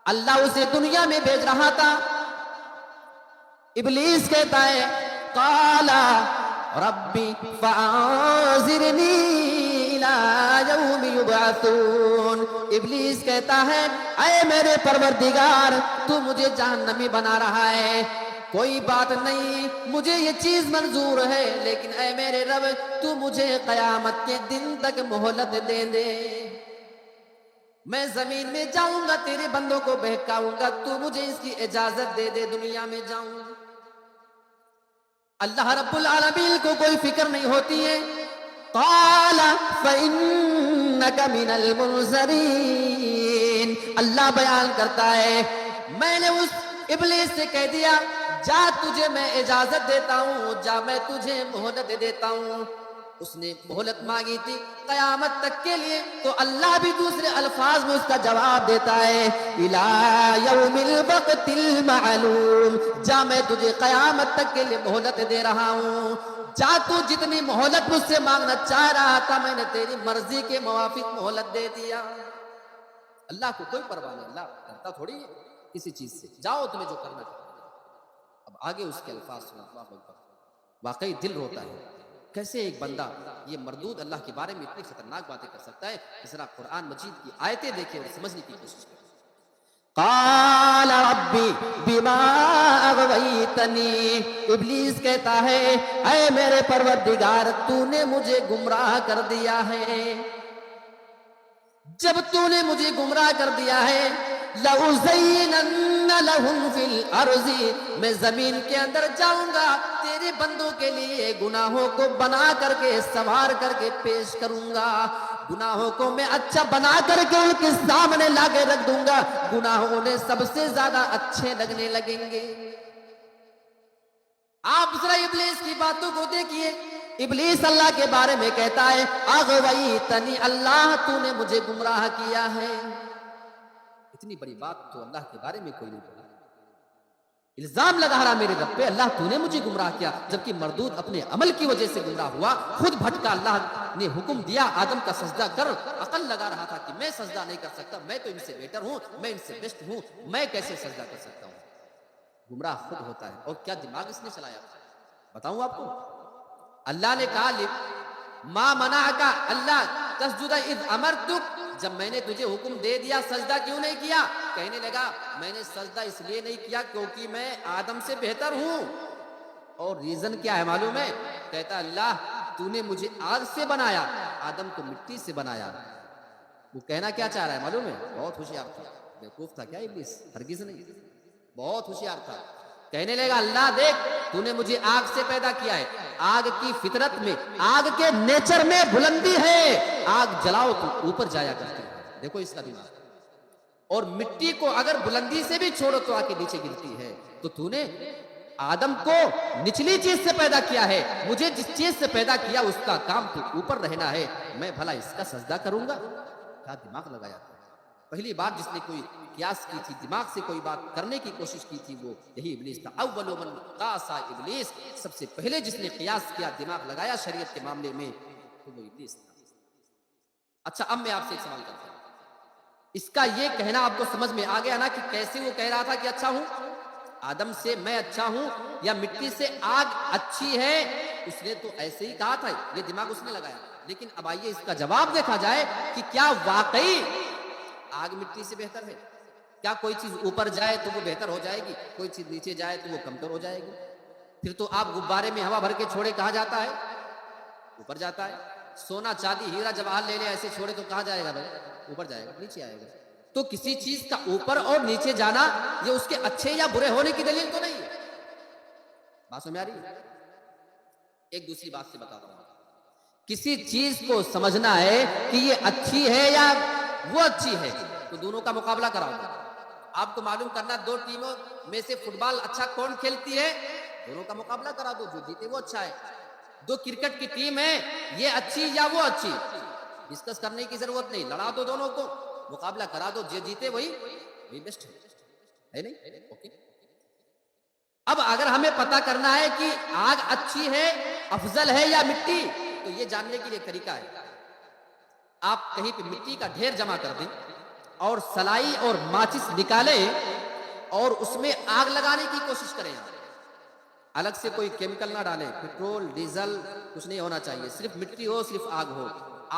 اللہ اسے دنیا میں بھیج رہا تھا۔ ابلیس کہتا ہے، قال ربی فانظرنی الی یوم یبعثون۔ ابلیس کہتا ہے، اے میرے پروردگار تو مجھے جہنمی بنا رہا ہے، کوئی بات نہیں، مجھے یہ چیز منظور ہے، لیکن اے میرے رب تو مجھے قیامت کے دن تک مہلت دے دے۔ میں زمین میں جاؤں گا، تیرے بندوں کو بہکاؤں گا، تو مجھے اس کی اجازت دے دے، دنیا میں جاؤں۔ اللہ رب العالمین کو کوئی فکر نہیں ہوتی ہے۔ قال فإنك من المنظرین۔ اللہ بیان کرتا ہے، میں نے اس ابلیس سے کہہ دیا، جا تجھے میں اجازت دیتا ہوں، جا میں تجھے مہلت دیتا ہوں۔ اس نے مہلت مانگی تھی قیامت تک کے لیے، تو اللہ بھی دوسرے الفاظ میں اس کا جواب دیتا ہے، الی یوم الوقت المعلوم۔ جا میں تجھے قیامت تک کے لیے مہلت دے رہا ہوں، جا تو جتنی مہلت مجھ سے مانگنا چاہ رہا تھا میں نے تیری مرضی کے موافق مہلت دے دیا۔ اللہ کو کوئی پرواہ نہیں، اللہ کرتا تھوڑی ہے۔ کسی چیز سے، جاؤ تمہیں جو کرنا ہے۔ اب آگے اس کے الفاظ سنو، اللہ اکبر، واقعی دل روتا ہے، کیسے ایک بندہ یہ مردود اللہ کے بارے میں اتنی خطرناک باتیں کر سکتا ہے؟ ذرا قرآن مجید کی آیتیں دیکھیں اور سمجھنے کی کوشش کریں۔ قال ربی بما اغویتنی، ابلیس کہتا ہے اے میرے پروردگار تو نے مجھے گمراہ کر دیا ہے، جب تو نے مجھے گمراہ کر دیا ہے، لَأُزَيِّنَنَّ لَهُمْ فِي الْأَرْضِ، میں زمین کے اندر جاؤں گا، تیرے بندوں کے لیے گناہوں کو بنا کر کے سنوار کر کے پیش کروں گا، گناہوں کو میں اچھا بنا کر کے ان کے سامنے لا کے رکھ دوں گا، گناہ انہیں سب سے زیادہ اچھے لگنے لگیں گے۔ آپ ذرا ابلیس کی باتوں کو دیکھیے، ابلیس اللہ کے بارے میں کہتا ہے اغویتنی، اللہ تو نے مجھے گمراہ کیا ہے۔ اتنی بڑی بات تو اللہ کے بارے میں کوئی نہیں بولا، الزام لگا رہا میرے رب پہ، اللہ تو نے مجھے گمراہ کیا، جبکہ مردود اپنے عمل کی وجہ سے گمراہ ہوا، خود بھٹکا، اللہ نے حکم دیا آدم کا سجدہ کر، عقل لگا رہا تھا کہ میں سجدہ نہیں کر سکتا، میں تو ان سے بیٹر ہوں، میں ان سے بیسٹ ہوں، میں کیسے سجدہ کر سکتا ہوں؟ گمراہ خود ہوتا ہے، اور کیا دماغ اس نے چلایا؟ بتاؤں آپ کو، اللہ نے کہا ما منعک اللہ تسجد اذ امرتک، جب میں نے تجھے حکم دے دیا سجدہ کیوں نہیں کیا؟ کہنے لگا میں نے سجدہ اس لیے نہیں کیا کیونکہ میں آدم سے بہتر ہوں، اور ریزن کیا ہے معلوم ہے؟ کہتا اللہ تو نے مجھے آگ سے بنایا، آدم کو مٹی سے بنایا۔ وہ کہنا کیا چاہ رہا ہے معلوم ہے؟ بہت ہوشیار تھا، بیوقوف تھا کیا ابلیس؟ ہرگز نہیں، بہت ہوشیار تھا۔ کہنے لگا اللہ دیکھ تو نے مجھے آگ سے پیدا کیا ہے، آگ کی فطرت میں، آگ کے نیچر میں بلندی ہے، آگ جلاؤ تو اوپر جایا کرتی ہے، دیکھو اس کا دماغ، اور مٹی کو اگر بلندی سے بھی چھوڑو تو آ کے نیچے گرتی ہے، تو نے آدم کو نچلی چیز سے پیدا کیا ہے، مجھے جس چیز سے پیدا کیا اس کا کام تو اوپر رہنا ہے، میں بھلا اس کا سجدہ کروں گا؟ کیا دماغ لگایا تھا؟ پہلی بار جس نے کوئی قیاس کی تھی، دماغ سے کوئی بات کرنے کی کوشش کی تھی، وہ یہی ابلیس تھا۔ اول من قاس ابلیس، سب سے پہلے جس نے قیاس کیا، دماغ لگایا شریعت کے معاملے میں، تو وہ ابلیس تھا۔ اچھا اب میں آپ سے ایک سوال کرتا ہوں، اس کا یہ کہنا آپ کو سمجھ میں آ گیا نا کہ کیسے وہ کہہ رہا تھا کہ اچھا ہوں، آدم سے میں اچھا ہوں، یا مٹی سے آگ اچھی ہے؟ اس نے تو ایسے ہی کہا تھا، یہ دماغ اس نے لگایا۔ لیکن اب آئیے اس کا جواب دیکھا جائے کہ کیا واقعی آگ مٹی سے بہتر ہے؟ کیا کوئی چیز اوپر جائے تو وہ بہتر ہو جائے گی، کوئی چیز نیچے جائے تو وہ کمتر ہو جائے گی؟ پھر تو آپ غبارے میں ہوا بھر کے چھوڑے کہاں جاتا ہے؟ اوپر جاتا ہے۔ سونا چاندی ہیرا جواہر لے لے ایسے چھوڑے تو کہاں جائے گا بھائی؟ اوپر جائے گا، نیچے آئے گا۔ تو کسی چیز کا اوپر اور نیچے جانا یہ اس کے اچھے یا برے ہونے کی دلیل تو نہیں ہے۔ بات سمجھ آ رہی ہے؟ ایک دوسری بات سے بتا رہا ہوں، کسی چیز کو سمجھنا ہے کہ یہ اچھی ہے یا وہ اچھی ہے، تو دونوں کا مقابلہ کراؤ۔ آپ کو معلوم کرنا دو ٹیموں میں سے فٹ بال اچھا کون کھیلتی ہے، دونوں کا مقابلہ کرا دو، جو جیتے وہ اچھا ہے۔ دو کرکٹ کی ٹیم ہے، یہ اچھی یا وہ اچھی، ڈسکس کرنے کی ضرورت نہیں، لڑا دو دونوں کو، مقابلہ کرا دو، جو جیتے وہی بیسٹ ہے نہیں؟ اوکے۔ اب اگر ہمیں پتا کرنا ہے کہ آگ اچھی ہے، افضل ہے یا مٹی، تو یہ جاننے کے لیے طریقہ ہے، آپ کہیں پہ مٹی کا ڈھیر جمع کر دیں اور سلائی اور ماچس نکالیں اور اس میں آگ لگانے کی کوشش کریں، الگ سے کوئی کیمیکل نہ ڈالیں، پیٹرول ڈیزل کچھ نہیں ہونا چاہیے، صرف مٹی ہو، صرف آگ ہو،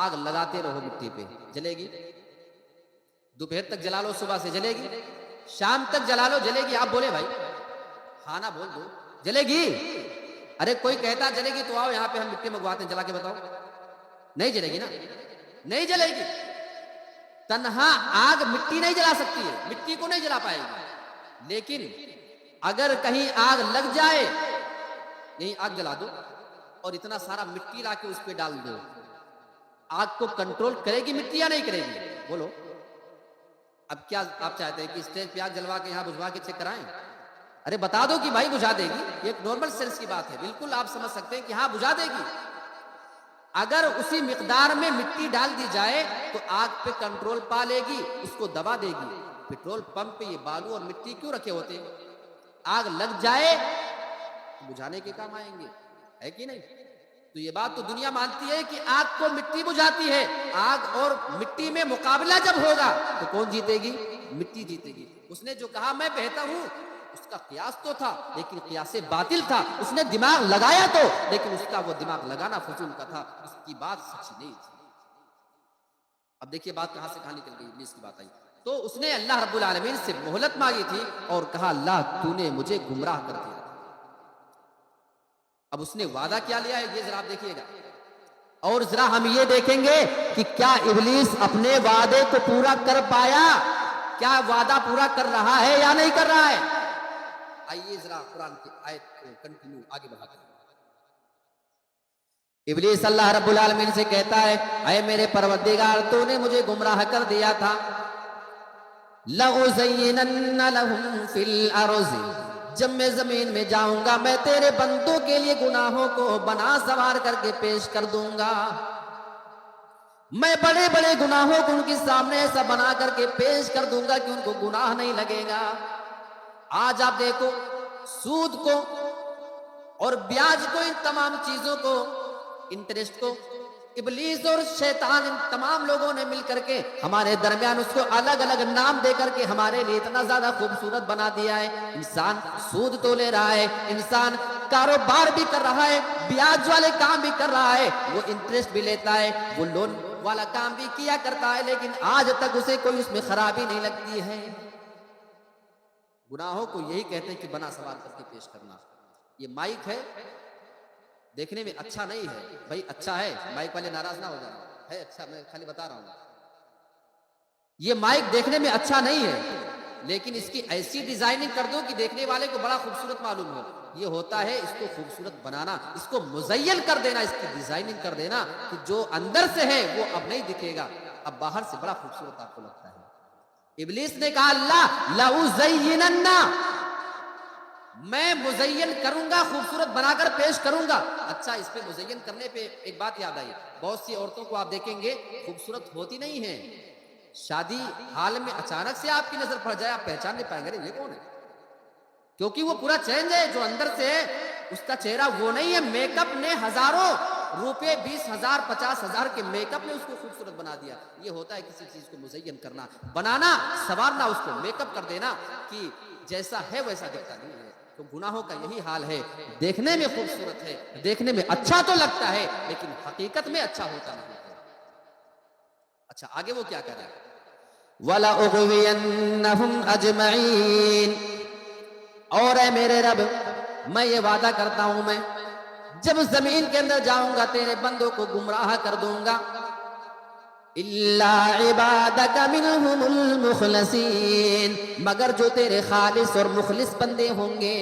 آگ لگاتے رہو، مٹی پہ جلے گی، دوپہر تک جلا لو، صبح سے جلے گی، شام تک جلا لو، جلے گی۔ آپ بولے بھائی ہاں نہ بول دو، جلے گی؟ ارے کوئی کہتا جلے گی تو آؤ یہاں پہ ہم مٹی منگواتے ہیں، جلا کے بتاؤ، نہیں جلے گی نا؟ نہیں جلے گی۔ تنہا آگ مٹی نہیں جلا سکتی ہے، مٹی کو نہیں جلا پائے گی، لیکن اگر کہیں آگ لگ جائے، یہیں آگ جلا دو اور اتنا سارا مٹی لا کے اس پہ ڈال دو، آگ کو کنٹرول کرے گی مٹی یا نہیں کرے گی؟ بولو۔ اب کیا آپ چاہتے ہیں کہ اسٹیج پہ آگ جلوا کے یہاں بجھوا کے چیک کرائیں؟ ارے بتا دو کہ بھائی بجھا دے گی، یہ ایک نارمل سینس کی بات ہے، بالکل آپ سمجھ سکتے ہیں کہ ہاں بجھا دے گی۔ اگر اسی مقدار میں مٹی ڈال دی جائے تو آگ پہ کنٹرول پا لے گی، اس کو دبا دے گی۔ پیٹرول پمپ پہ یہ بالو اور مٹی کیوں رکھے ہوتے ہیں؟ آگ لگ جائے تو بجھانے کے کام آئیں گے، ہے کہ نہیں؟ تو یہ بات تو دنیا مانتی ہے کہ آگ کو مٹی بجھاتی ہے، آگ اور مٹی میں مقابلہ جب ہوگا تو کون جیتے گی؟ مٹی جیتے گی۔ اس نے جو کہا میں بہتر ہوں، اس کا قیاس تو تھا لیکن قیاس باطل تھا، اس نے دماغ لگایا تو، لیکن اس کا وہ دماغ لگانا فضول کا تھا، اس کی بات سچی نہیں تھی۔ اب دیکھیے بات کہاں سے کہاں نکل گئی، ابلیس کی بات آئی۔ تو اس نے اللہ رب العالمین سے مہلت مانگی تھی اور کہا اللہ تو نے مجھے گمراہ کر دیا۔ اب اس نے وعدہ کیا لیا ہے، یہ ذرا آپ دیکھیے گا، اور ذرا ہم یہ دیکھیں گے کہ کیا ابلیس اپنے وعدے کو پورا کر پایا، کیا وعدہ پورا کر رہا ہے یا نہیں کر رہا ہے۔ آئیے ذرا قرآن کی آیت کو کنٹینیو آگے بڑھاتے ہیں۔ ابلیس اللہ رب العالمین سے کہتا ہے اے میرے پروردگار تو نے مجھے گمراہ کر دیا تھا، لَأُزَيِّنَنَّ لَهُمْ فِي الْأَرْضِ، جب میں زمین میں جاؤں گا میں تیرے بندوں کے لیے گناہوں کو بنا سوار کر کے پیش کر دوں گا، میں بڑے بڑے گناہوں کو ان کے سامنے ایسا بنا کر کے پیش کر دوں گا کہ ان کو گناہ نہیں لگے گا۔ آج آپ دیکھو سود کو اور بیاج کو، ان تمام چیزوں کو، انٹرسٹ کو، ابلیس اور شیطان ان تمام لوگوں نے مل کر کے ہمارے درمیان اس کو الگ الگ نام دے کر کے ہمارے لیے اتنا زیادہ خوبصورت بنا دیا ہے۔ انسان سود تو لے رہا ہے، انسان کاروبار بھی کر رہا ہے، بیاج والے کام بھی کر رہا ہے، وہ انٹرسٹ بھی لیتا ہے، وہ لون والا کام بھی کیا کرتا ہے، لیکن آج تک اسے کوئی اس میں خرابی نہیں لگتی ہے۔ گناہوں کو یہی کہتے ہیں کہ بنا سوار کر کے پیش کرنا۔ یہ مائک ہے، دیکھنے میں اچھا نہیں ہے، بھائی اچھا ہے، مائک والے ناراض نہ ہو جانا ہے، اچھا میں خالی بتا رہا ہوں۔ یہ مائک دیکھنے میں اچھا نہیں ہے، لیکن اس کی ایسی ڈیزائننگ کر دو کہ دیکھنے والے کو بڑا خوبصورت معلوم ہو۔ یہ ہوتا ہے اس کو خوبصورت بنانا، اس کو مزین کر دینا، اس کی ڈیزائننگ کر دینا کہ جو اندر سے ہے وہ اب نہیں دکھے گا، اب باہر سے بڑا خوبصورت آپ کو لگتا ہے۔ ابلیس نے کہا اللہ لَأُزَيِّنَنَّ، میں مزین کروں گا، خوبصورت بنا کر پیش کروں گا۔ اچھا اس پہ مزین کرنے پہ ایک بات یاد آئی، بہت سی عورتوں کو آپ دیکھیں گے خوبصورت ہوتی نہیں ہیں، شادی حال میں اچانک سے آپ کی نظر پڑ جائے آپ پہچان نہیں پائیں گے یہ کون ہے، کیونکہ وہ پورا چینج ہے، جو اندر سے ہے اس کا چہرہ وہ نہیں ہے۔ میک اپ نے ہزاروں روپے، 20,000 50,000 کے میک اپ نے اس کو خوبصورت بنا دیا۔ یہ ہوتا ہے کسی چیز کو مزین کرنا، بنانا، سنوارنا، اس کو میک اپ کر دینا کہ جیسا ہے ویسا دکھتا نہیں ہے۔ تو گناہوں کا یہی حال ہے، دیکھنے میں خوبصورت ہے، دیکھنے میں اچھا تو لگتا ہے لیکن حقیقت میں اچھا ہوتا نہیں ہے۔ اچھا آگے وہ کیا کہہ رہا ہے، وَلَأُغْوِيَنَّهُمْ أَجْمَعِينَ، اور اے میرے رب میں یہ وعدہ کرتا ہوں میں جب زمین کے اندر جاؤں گا تیرے بندوں کو گمراہ کر دوں گا، إِلَّا عِبَادَكَ مِنْهُمُ الْمُخْلَصِينَ، مگر جو تیرے خالص اور مخلص بندے ہوں گے،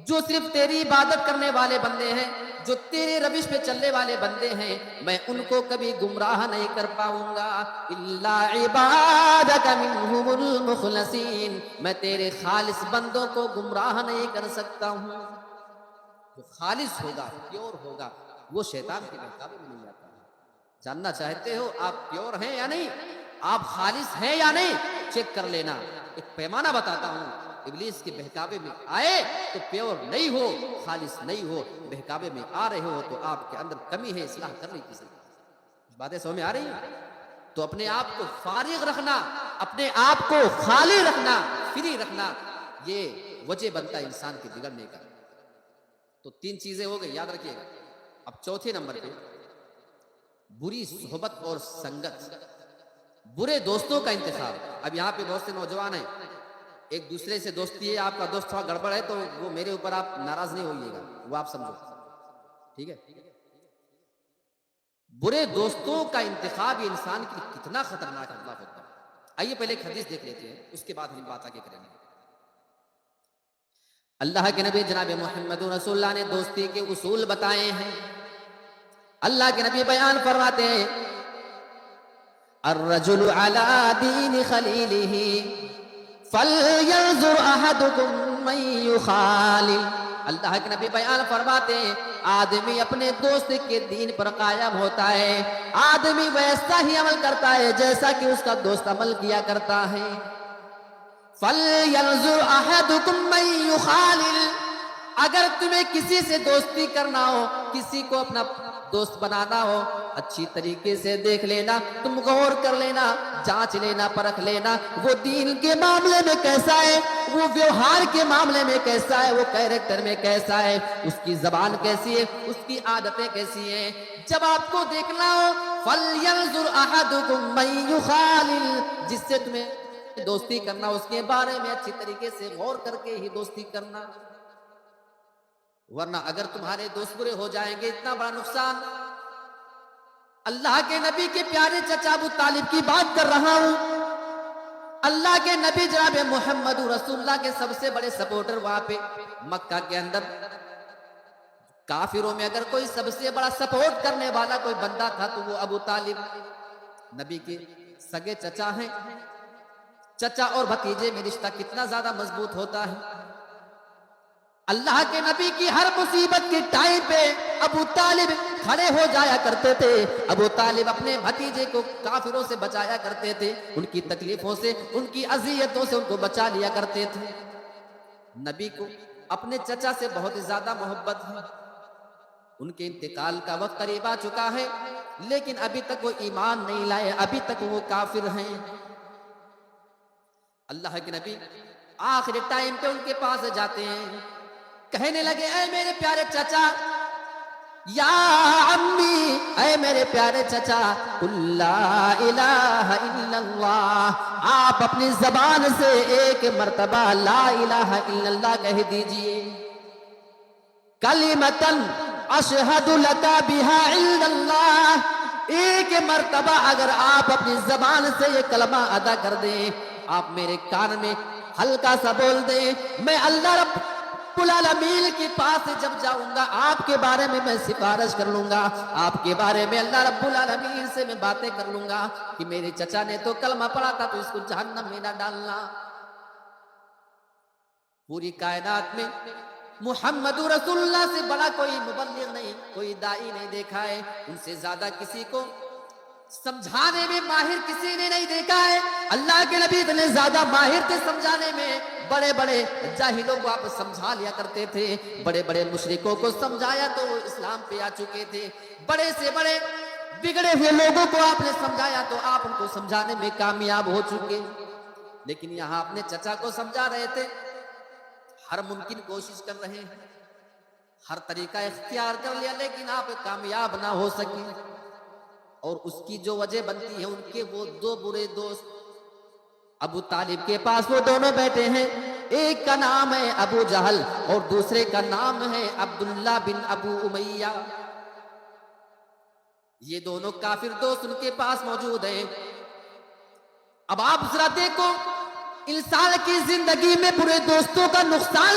جو صرف تیری عبادت کرنے والے بندے ہیں، جو تیرے روش پہ چلنے والے بندے ہیں، میں ان کو کبھی گمراہ نہیں کر پاؤں گا۔ إِلَّا عِبَادَكَ مِنْهُمُ الْمُخْلَصِينَ، میں تیرے خالص بندوں کو گمراہ نہیں کر سکتا ہوں۔ جو خالص ہوگا، پیور ہوگا، وہ شیطان کے بہکاوے میں نہیں آتا ہے۔ جاننا چاہتے ہو آپ پیور ہیں یا نہیں، آپ خالص ہیں یا نہیں، چیک کر لینا۔ ایک پیمانہ بتاتا ہوں، ابلیس کے بہکاوے میں آئے تو پیور نہیں ہو، خالص نہیں ہو، بہکاوے میں آ رہے ہو تو آپ کے اندر کمی ہے، اصلاح کرنے کی ضرورت۔ باتیں سمجھ میں آ رہی ہیں؟ تو اپنے آپ کو فارغ رکھنا، اپنے آپ کو خالی رکھنا، فری رکھنا، یہ وجہ بنتا ہے انسان کے بگڑنے کا۔ تو 3 چیزیں ہو گئی، یاد رکھیے گا۔ اب چوتھے نمبر پہ بری صحبت اور سنگت، برے دوستوں کا انتخاب۔ اب یہاں پہ بہت سے نوجوان ہیں، ایک دوسرے سے دوستی ہے، آپ کا دوست تھوڑا گڑبڑ ہے تو وہ میرے اوپر آپ ناراض نہیں ہوئیے گا، وہ آپ سمجھو، ٹھیک ہے۔ برے دوستوں کا انتخاب یہ انسان کے لیے کتنا خطرناک ہوتا ہے۔ آئیے پہلے ایک حدیث دیکھ لیتے ہیں، اس کے بعد ہم بات آگے کریں گے۔ اللہ کے نبی جناب محمد رسول اللہ نے دوستی کے اصول بتائے ہیں۔ اللہ کے نبی بیان فرماتے ہیں الرجل علی دین خلیلہ فلینظر احدکم من یخالل۔ اللہ کے نبی بیان فرماتے ہیں آدمی اپنے دوست کے دین پر قائم ہوتا ہے، آدمی ویسا ہی عمل کرتا ہے جیسا کہ اس کا دوست عمل کیا کرتا ہے۔ فَلْيَنْظُرْ أَحَدُكُمْ مَنْ يُخَالِلْ، اگر تمہیں کسی سے دوستی کرنا ہو، کسی کو اپنا دوست بنانا ہو، اچھی طریقے سے دیکھ لینا، تم غور کر لینا، جانچ لینا، پرکھ لینا، وہ دین کے معاملے میں کیسا ہے، وہ ویوہار کے معاملے میں کیسا ہے، وہ کیریکٹر میں کیسا ہے، اس کی زبان کیسی ہے، اس کی عادتیں کیسی ہیں۔ جب آپ کو دیکھنا ہو فَلْيَنْظُرْ أَحَدُكُمْ مَنْ يُخَالِلْ، جس سے تمہیں دوستی کرنا اس کے بارے میں اچھی طریقے سے غور کر کے ہی دوستی کرنا، ورنہ اگر تمہارے دوست برے ہو جائیں گے اتنا بڑا نقصان۔ اللہ کے نبی کے پیارے چچا ابو طالب کی بات کر رہا ہوں۔ اللہ کے نبی جناب محمد رسول اللہ کے سب سے بڑے سپورٹر وہاں پہ مکہ کے اندر، کافروں میں اگر کوئی سب سے بڑا سپورٹ کرنے والا کوئی بندہ تھا تو وہ ابو طالب، نبی کے سگے چچا ہیں۔ چچا اور بھتیجے میں رشتہ کتنا زیادہ مضبوط ہوتا ہے۔ اللہ کے نبی کی ہر مصیبت کے ٹائم پہ ابو طالب کھڑے ہو جایا کرتے تھے۔ ابو طالب اپنے بھتیجے کو کافروں سے بچایا کرتے تھے، ان کی تکلیفوں سے، ان کی اذیتوں سے ان کو بچا لیا کرتے تھے۔ نبی کو اپنے چچا سے بہت زیادہ محبت ہے۔ ان کے انتقال کا وقت قریب آ چکا ہے، لیکن ابھی تک وہ ایمان نہیں لائے، ابھی تک وہ کافر ہیں۔ اللہ کے نبی آخری ٹائم پہ ان کے پاس جاتے ہیں، کہنے لگے اے میرے پیارے چچا، یا عمی، اے میرے پیارے چچا، قل لا الہ الا اللہ، آپ اپنی زبان سے ایک مرتبہ لا الہ الا اللہ کہہ دیجئے، کلمتن اشہد لک بہا عند اللہ، ایک مرتبہ اگر آپ اپنی زبان سے یہ کلمہ ادا کر دیں، آپ میرے کان میں ہلکا سا بول دیں، میں اللہ رب العالمین کے پاس جب جاؤں گا آپ کے بارے میں میں سفارش کر لوں گا، آپ کے بارے میں اللہ رب العالمین سے میں باتیں کر لوں گا کہ میرے چچا نے تو کلمہ پڑھا تھا تو اس کو جہنم میں نہ ڈالنا۔ پوری کائنات میں محمد رسول اللہ سے بڑا کوئی مبلغ نہیں، کوئی دائی نہیں دیکھا ہے، ان سے زیادہ کسی کو سمجھانے میں ماہر کسی نے نہیں دیکھا ہے۔ اللہ کے نبی اتنے زیادہ ماہر تھے سمجھانے میں، بڑے بڑے جاہلوں کو آپ سمجھا لیا کرتے تھے، بڑے بڑے مشرکوں کو سمجھایا تو وہ اسلام پہ آ چکے تھے، بڑے سے بڑے بگڑے ہوئے لوگوں کو آپ نے سمجھایا تو آپ ان کو سمجھانے میں کامیاب ہو چکے۔ لیکن یہاں اپنے چچا کو سمجھا رہے تھے، ہر ممکن کوشش کر رہے ہیں، ہر طریقہ اختیار کر لیا، لیکن آپ کامیاب نہ ہو سکے۔ اور اس کی جو وجہ بنتی ہے ان کے وہ دو برے دوست ابو طالب کے پاس وہ دونوں بیٹے ہیں، ایک کا نام ہے ابو جہل اور دوسرے کا نام ہے عبداللہ بن ابو امیہ۔ یہ دونوں کافر دوست ان کے پاس موجود ہیں۔ اب آپ ذرا دیکھو انسان کی زندگی میں برے دوستوں کا نقصان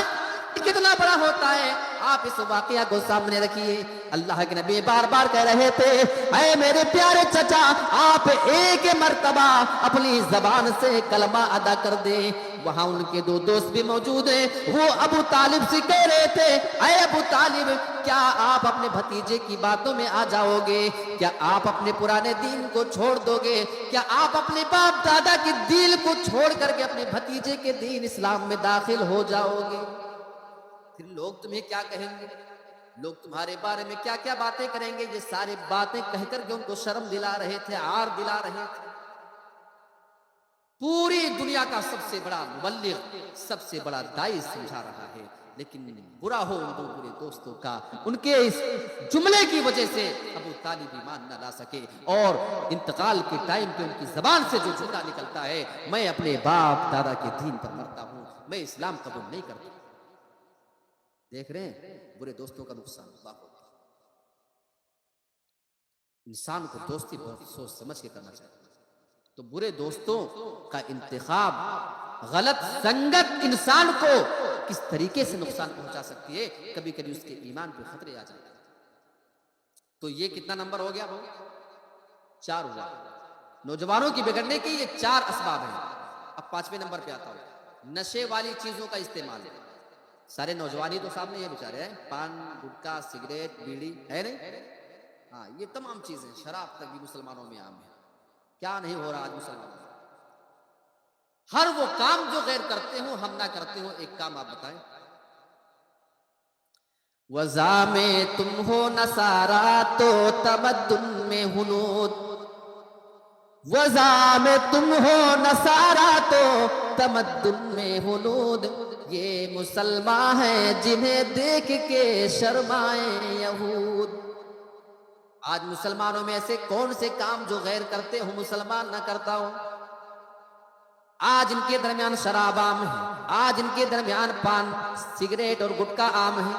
کتنا بڑا ہوتا ہے، آپ اس واقعہ کو سامنے رکھیے۔ اللہ کے نبی بار بار کہہ رہے تھے اے میرے پیارے چچا، آپ ایک مرتبہ اپنی زبان سے کلمہ ادا کر دیں۔ وہاں ان کے دو دوست بھی موجود ہیں، وہ ابو طالب سے کہہ رہے تھے اے ابو طالب، کیا آپ اپنے بھتیجے کی باتوں میں آ جاؤ گے؟ کیا آپ اپنے پرانے دین کو چھوڑ دو گے؟ کیا آپ اپنے باپ دادا کے دین کو چھوڑ کر کے اپنے بھتیجے کے دین اسلام میں داخل ہو جاؤ گے؟ پھر لوگ تمہیں کیا کہیں گے، لوگ تمہارے بارے میں کیا کیا باتیں کریں گے؟ یہ ساری باتیں کہہ کر کے ان کو شرم دلا رہے تھے، عار دلا رہے تھے۔ پوری دنیا کا سب سے بڑا مبلغ، سب سے بڑا دائی سمجھا رہا ہے، لیکن برا ہو ان دو برے دوستوں کا، ان کے اس جملے کی وجہ سے ابو طالب ایمان نہ لا سکے، اور انتقال کے ٹائم پہ ان کی زبان سے جو جملہ نکلتا ہے میں اپنے باپ دادا کے دین پر مرتا ہوں، میں اسلام قبول نہیں کرتا۔ دیکھ رہے ہیں برے دوستوں کا نقصان اللہ ہوتا ہے۔ انسان کو دوستی بہت سوچ سمجھ کے کرنا چاہیے۔ تو برے دوستوں کا انتخاب، غلط سنگت انسان کو کس طریقے سے نقصان پہنچا سکتی ہے، کبھی کبھی اس کے ایمان پہ خطرے آ جاتے ہیں۔ تو یہ کتنا نمبر ہو گیا؟ 4 ہوا۔ نوجوانوں کی بگڑنے کے یہ 4 اسباب ہیں۔ اب 5ویں نمبر پہ آتا ہوں، نشے والی چیزوں کا استعمال۔ سارے نوجوانی تو سامنے یہ بیچارے ہیں، پان، گٹکا، سگریٹ، بیڑی ہے نہیں؟ ہاں، یہ تمام چیزیں، شراب تک بھی مسلمانوں میں عام ہے۔ کیا نہیں ہو رہا آج مسلمانوں میں؟ ہر وہ کام جو غیر کرتے ہوں ہم نہ کرتے ہوں، ایک کام آپ بتائیں۔ وضع میں تم ہو نصارا تو تمدن میں ہنود، وضع میں تم ہو نصارا تو تمدن میں ہنود، یہ مسلمان ہیں جنہیں دیکھ کے شرمائیں یہود۔ آج مسلمانوں میں ایسے کون سے کام جو غیر کرتے ہو مسلمان نہ کرتا ہو؟ آج ان کے درمیان شراب عام ہے، آج ان کے درمیان پان سگریٹ اور گٹکا عام ہے،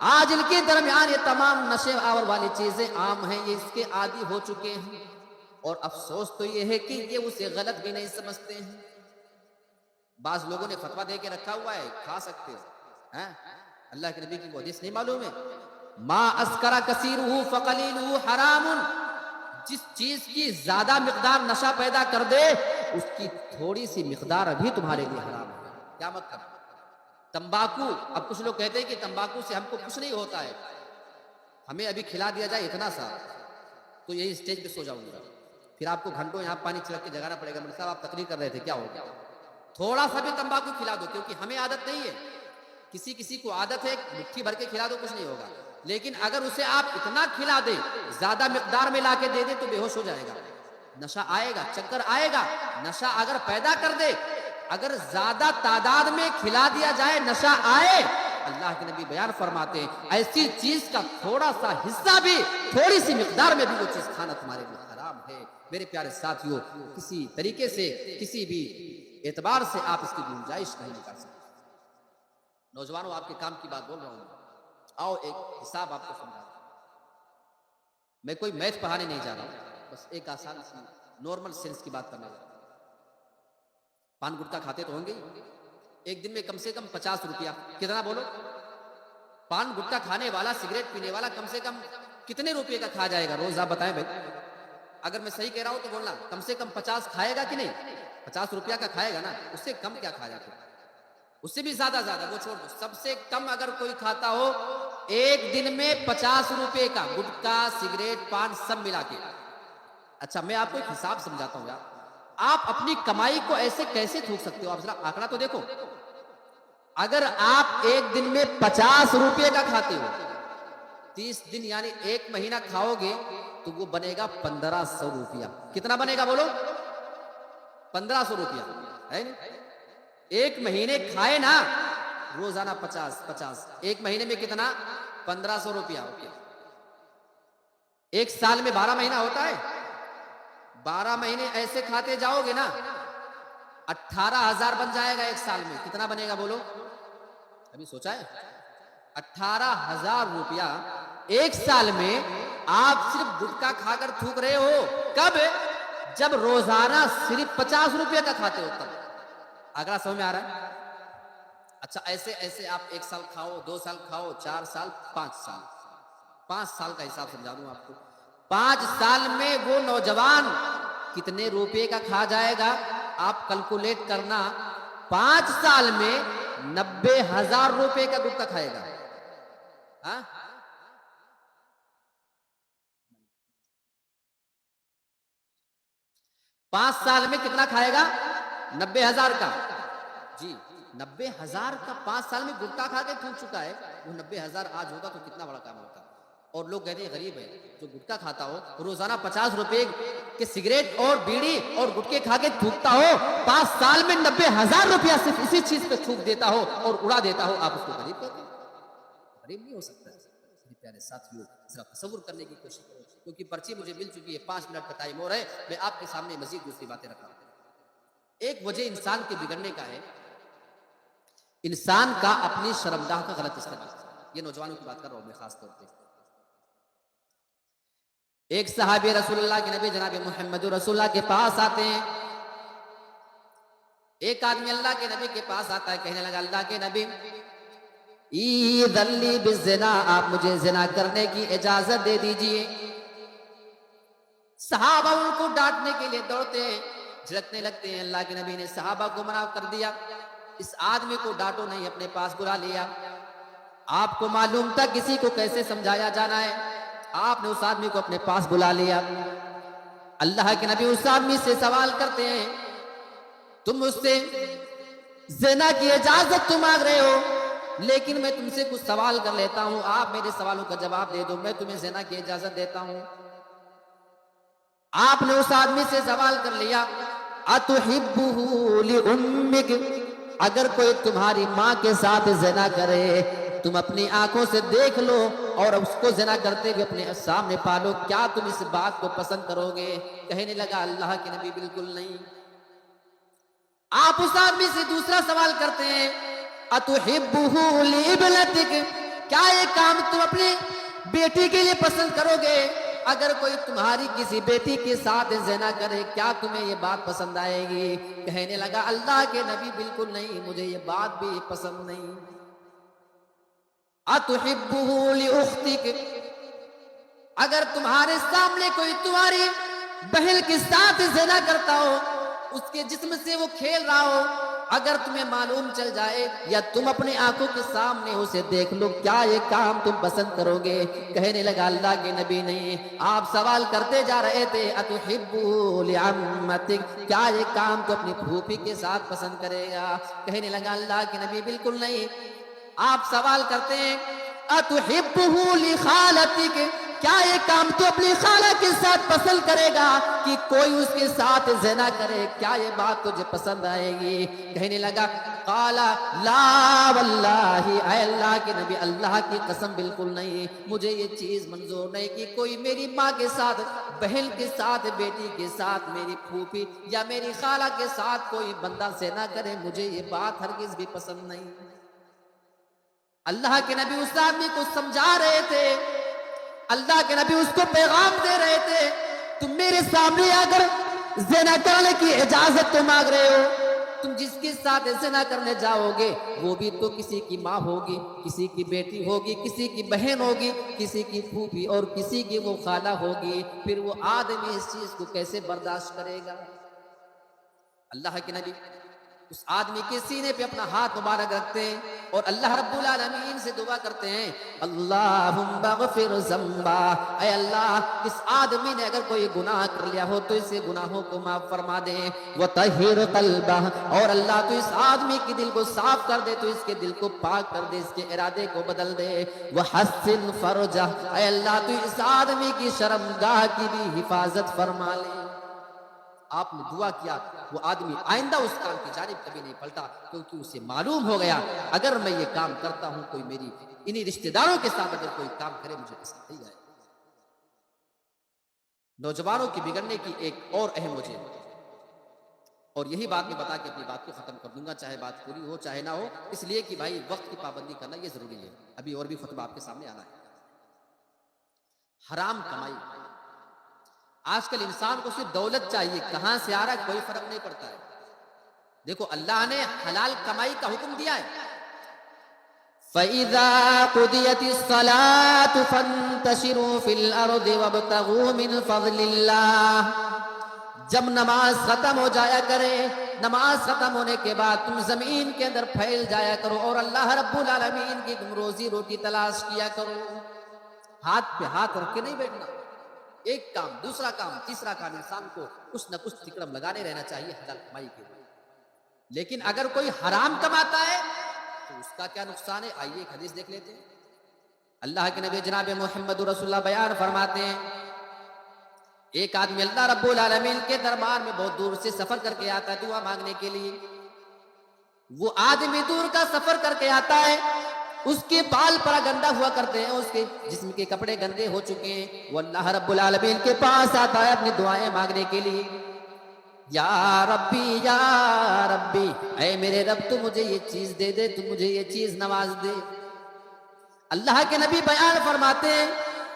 آج ان کے درمیان یہ تمام نشے آور والی چیزیں عام ہیں، یہ اس کے عادی ہو چکے ہیں۔ اور افسوس تو یہ ہے کہ یہ اسے غلط بھی نہیں سمجھتے ہیں۔ بعض لوگوں نے فتویٰ دے کے رکھا ہوا ہے کھا سکتے ہو، اللہ کے نبی کی وہ حدیث نہیں معلوم ہے، ما اسکر کثیرہ فقلیلہ حرام، جس چیز کی زیادہ مقدار نشہ پیدا کر دے اس کی تھوڑی سی مقدار بھی تمہارے لیے حرام ہے۔ کیا مطلب؟ تمباکو، اب کچھ لوگ کہتے ہیں کہ تمباکو سے ہم کو کچھ نہیں ہوتا ہے، ہمیں ابھی کھلا دیا جائے اتنا سا تو یہی اسٹیج پہ سو جاؤں گا، پھر آپ کو گھنٹوں یہاں پانی چھڑک کے جگانا پڑے گا۔ مرزا صاحب آپ تقریر کر رہے تھے، کیا ہو گیا؟ تھوڑا سا بھی تمباکو کھلا دو، کیونکہ ہمیں عادت نہیں ہے، کسی کسی کو عادت ہے مٹھی بھر کے کھلا دو کچھ نہیں ہوگا، لیکن اگر اسے آپ اتنا کھلا دیں، زیادہ مقدار میں لا کے دے دیں تو بے ہوش ہو جائے گا، نشہ آئے گا، چکر آئے گا۔ نشہ اگر پیدا کر دے، اگر زیادہ تعداد میں کھلا دیا جائے نشہ آئے، اللہ کے نبی بیان فرماتے ہیں ایسی چیز کا تھوڑا سا حصہ بھی، تھوڑی سی مقدار میں بھی وہ چیز کھانا تمہارے لیے حرام ہے۔ میرے پیارے ساتھیوں، کسی طریقے سے کسی بھی اعتبار سے آپ اس کی گنجائش نہیں نکال سکتے۔ نوجوانوں، آپ کے کام کی بات بول رہا ہوں، آؤ ایک حساب آپ کو سمجھا دوں۔ میں کوئی میتھ پڑھانے نہیں جا رہا ہوں، بس ایک آسان سی نارمل سینس کی بات کرنا چاہتا ہوں۔ پان گٹکا کھاتے تو ہوں گے، ایک دن میں کم سے کم 50 روپیہ، کتنا بولو؟ پان گٹکا کھانے والا، سگریٹ پینے والا کم سے کم کتنے روپے کا کھا جائے گا روز؟ آپ بتائیں بھائی، اگر میں صحیح کہہ رہا ہوں تو بولنا، کم سے کم 50 کھائے گا کہ نہیں؟ 50 روپیہ کا کھائے گا نا، اس سے کم کیا کھا جاتا ہے؟ اس سے بھی زیادہ وہ چھوڑ دو، سب سے کم اگر کوئی کھاتا ہو ایک دن میں 50 روپے کا گٹکا، سگریٹ، پان سب ملا کے۔ اچھا میں آپ کو ایک حساب سمجھاتا ہوں یار، آپ اپنی کمائی کو ایسے کیسے تھوک سکتے ہو؟ آپ ذرا آنکڑا تو دیکھو، اگر آپ ایک دن میں 50 روپے کا کھاتے ہو، 30 دن یعنی ایک مہینہ کھاؤ گے تو وہ بنے گا 1500 روپیہ۔ کتنا بنے گا بولو؟ 1500 روپیہ ہے نا؟ ایک مہینے کھائے نا، روزانہ 50 ایک مہینے میں کتنا؟ 1500 روپیہ۔ ایک سال میں 12 مہینہ ہوتا ہے، 12 مہینے ایسے کھاتے جاؤ گے نا، 18,000 بن جائے گا ایک سال میں۔ کتنا بنے گا بولو؟ ابھی سوچا ہے؟ 18,000 روپیہ ایک سال میں آپ صرف گٹکا کھا کر تھوک رہے ہو۔ کب؟ جب روزانہ صرف 50 روپے کا کھاتے ہو تب۔ اگلا سمجھ میں آ رہا ہے؟ اچھا ایسے آپ ایک سال کھاؤ، 2 سال کھاؤ، 4 سال، 5 سال، 5 سال کا حساب سمجھا دوں آپ کو۔ 5 سال میں وہ نوجوان کتنے روپے کا کھا جائے گا؟ آپ کیلکولیٹ کرنا، 5 سال میں 90,000 روپے کا گٹکا کھائے گا۔ ہاں 5 سال میں کتنا کھائے گا؟ 90,000 کا۔ جی 90,000 کا 5 سال میں گٹکا کھا کے پھونک چکا ہے، وہ 90,000 آج ہوتا تو کتنا بڑا کام ہوتا۔ اور لوگ کہتے ہیں غریب ہے جو گٹکا کھاتا ہو، روزانہ 50 روپے کے سگریٹ اور بیڑی اور گٹکے کھا کے تھوکتا ہو، 5 سال میں 90,000 روپیہ صرف اسی چیز پہ تھوک دیتا ہو اور اڑا دیتا ہو، آپ اس کو غریب کہتے ہیں؟ غریب نہیں ہو سکتا۔ میرے پیارے ساتھیوں، ذرا تصور کرنے کی کوشش کرو، کیونکہ پرچی مجھے مل چکی ہے، 5 منٹ کا ٹائم ہو رہا ہے، میں آپ کے سامنے مزید دوسری باتیں رکھا ہوں۔ ایک وجہ انسان کے بگڑنے کا ہے انسان کا اپنی شرمگاہ کا غلط استعمال۔ یہ نوجوانوں کی بات کر رہا ہوں میں خاص طور پہ۔ ایک صحابی رسول اللہ کے نبی جناب محمد رسول اللہ کے پاس آتے ہیں۔ ایک آدمی اللہ کے نبی کے پاس آتا ہے، کہنے لگا اللہ کے نبی ایذن لی بالزنا، آپ مجھے زنا کرنے کی اجازت دے دیجئے۔ صحابہ ان کو ڈانٹنے کے لیے دوڑتے ہیں، جھڑکنے لگتے ہیں۔ اللہ کے نبی نے صحابہ کو منع کر دیا، اس آدمی کو ڈانٹو نہیں، اپنے پاس بلا لیا۔ آپ کو معلوم تھا کسی کو کیسے سمجھایا جانا ہے، آپ نے اس آدمی کو اپنے پاس بلا لیا۔ اللہ کے نبی اس آدمی سے سوال کرتے ہیں، تم اس سے زنا کی اجازت تو مانگ رہے ہو، لیکن میں تم سے کچھ سوال کر لیتا ہوں، آپ میرے سوالوں کا جواب دے دو، میں تمہیں زنا کی اجازت دیتا ہوں۔ آپ نے اس آدمی سے سوال کر لیا، اتحبہ لامک، اگر کوئی تمہاری ماں کے ساتھ زنا کرے، تم اپنی آنکھوں سے دیکھ لو اور اس کو زنا کرتے ہوئے اپنے سامنے پالو، کیا تم اس بات کو پسند کرو گے؟ کہنے لگا اللہ کے نبی بالکل نہیں۔ آپ اس آدمی سے دوسرا سوال کرتے ہیں، اتحبہ لابنتک، کیا یہ کام تم اپنی بیٹی کے لیے پسند کرو گے؟ اگر کوئی تمہاری کسی بیٹی کے ساتھ زنا کرے، کیا تمہیں یہ بات پسند آئے گی؟ کہنے لگا اللہ کے نبی بالکل نہیں، مجھے یہ بات بھی پسند نہیں۔ اتحبہ لاختک، اگر تمہارے سامنے کوئی تمہاری بہن کے ساتھ زنا کرتا ہو، اس کے جسم سے وہ کھیل رہا ہو، اگر تمہیں معلوم چل جائے یا تم اپنی آنکھوں کے سامنے اسے دیکھ لو، کیا یہ کام تم پسند کرو گے؟ کہنے لگا اللہ کے نبی نہیں۔ آپ سوال کرتے جا رہے تھے، اتحبہ لعمتک، کیا یہ کام تو اپنی پھوپھی کے ساتھ پسند کرے گا؟ کہنے لگا اللہ کے نبی بالکل نہیں۔ آپ سوال کرتے ہیں، اتحبہ لخالتک، کیا یہ کام تو اپنی خالہ کے ساتھ پسند کرے گا کہ کوئی اس کے ساتھ زنا کرے؟ کیا یہ بات تجھے پسند آئے گی؟ کہنے لگا قال لا واللہ، اے اللہ کے نبی اللہ کی قسم بالکل نہیں، مجھے یہ چیز منظور نہیں کہ کوئی میری ماں کے ساتھ، بہن کے ساتھ، بیٹی کے ساتھ، میری پھوپھی یا میری خالہ کے ساتھ کوئی بندہ زنا کرے، مجھے یہ بات ہرگز بھی پسند نہیں۔ اللہ کے نبی اس آدمی کو سمجھا رہے تھے، اللہ کے نبی اس کو پیغام دے رہے تھے، تم میرے سامنے اگر زنا کرنے کی اجازت تو مانگ رہے ہو، تم جس کے ساتھ زنا کرنے جاؤ گے وہ بھی تو کسی کی ماں ہوگی، کسی کی بیٹی ہوگی، کسی کی بہن ہوگی، کسی کی پھوپھی اور کسی کی وہ خالہ ہوگی، پھر وہ آدمی اس چیز کو کیسے برداشت کرے گا؟ اللہ کے نبی اس آدمی کے سینے پہ اپنا ہاتھ مبارک رکھتے ہیں اور اللہ رب العالمین سے دعا کرتے ہیں، اللہم اغفر ذنبا، اے اللہ اس آدمی نے اگر کوئی گناہ کر لیا ہو تو اسے گناہوں کو معاف فرما دے، وطہر قلبہ، اور اللہ تو اس آدمی کے دل کو صاف کر دے، تو اس کے دل کو پاک کر دے، اس کے ارادے کو بدل دے، وحسن فرجہ، اے اللہ تو اس آدمی کی شرمگاہ کی بھی حفاظت فرما لے۔ آپ نے دعا کیا، وہ آدمی آئندہ اس کام کی جانب کبھی نہیں پلٹا، کیونکہ اسے معلوم ہو گیا اگر میں یہ کام کرتا ہوں، کوئی میری انہی رشتہ داروں کے ساتھ اگر کوئی کام کرے مجھے پسند نہیں آئے۔ نوجوانوں کی بگڑنے کی ایک اور اہم وجہ، اور یہی بات میں بتا کے اپنی بات کو ختم کر دوں گا، چاہے بات پوری ہو چاہے نہ ہو، اس لیے کہ بھائی وقت کی پابندی کرنا یہ ضروری ہے، ابھی اور بھی خطبہ آپ کے سامنے آنا ہے۔ حرام کمائی، آج کل انسان کو صرف دولت چاہیے، کہاں سے آ رہا ہے کوئی فرق نہیں پڑتا ہے۔ دیکھو اللہ نے حلال کمائی کا حکم دیا ہے، فَإِذَا قُضِيَتِ الصَّلَاةُ فَانتَشِرُوا فِي الْأَرْضِ وَابْتَغُوا مِنْ فَضْلِ اللَّهِ، جب نماز ختم ہو جایا کرے، نماز ختم ہونے کے بعد تم زمین کے اندر پھیل جایا کرو اور اللہ رب العالمین کی تم روزی روٹی تلاش کیا کرو۔ ہاتھ پہ ہاتھ رکھ کے نہیں بیٹھنا، ایک کام دوسرا کام تیسرا کام، انسان کو کچھ نہ کچھ تکڑم لگانے رہنا چاہیے حلال کمائی کے لیے۔ لیکن اگر کوئی حرام کماتا ہے تو اس کا کیا نقصان ہے؟ آئیے ایک حدیث دیکھ لیتے ہیں۔ اللہ کے نبی جناب محمد رسول اللہ بیان فرماتے ہیں، ایک آدمی اللہ رب العالمین کے دربار میں بہت دور سے سفر کر کے آتا ہے دعا مانگنے کے لیے۔ وہ آدمی دور کا سفر کر کے آتا ہے، اس کے بال پر گندا ہوا کرتے ہیں، اس کے جسم کے کپڑے گندے ہو چکے ہیں، وہ اللہ رب العالمین کے پاس آتا ہے اپنی دعائیں مانگنے کے لیے، یا ربی اے میرے رب تو مجھے یہ چیز دے دے، تو مجھے یہ چیز نواز دے۔ اللہ کے نبی بیان فرماتے ہیں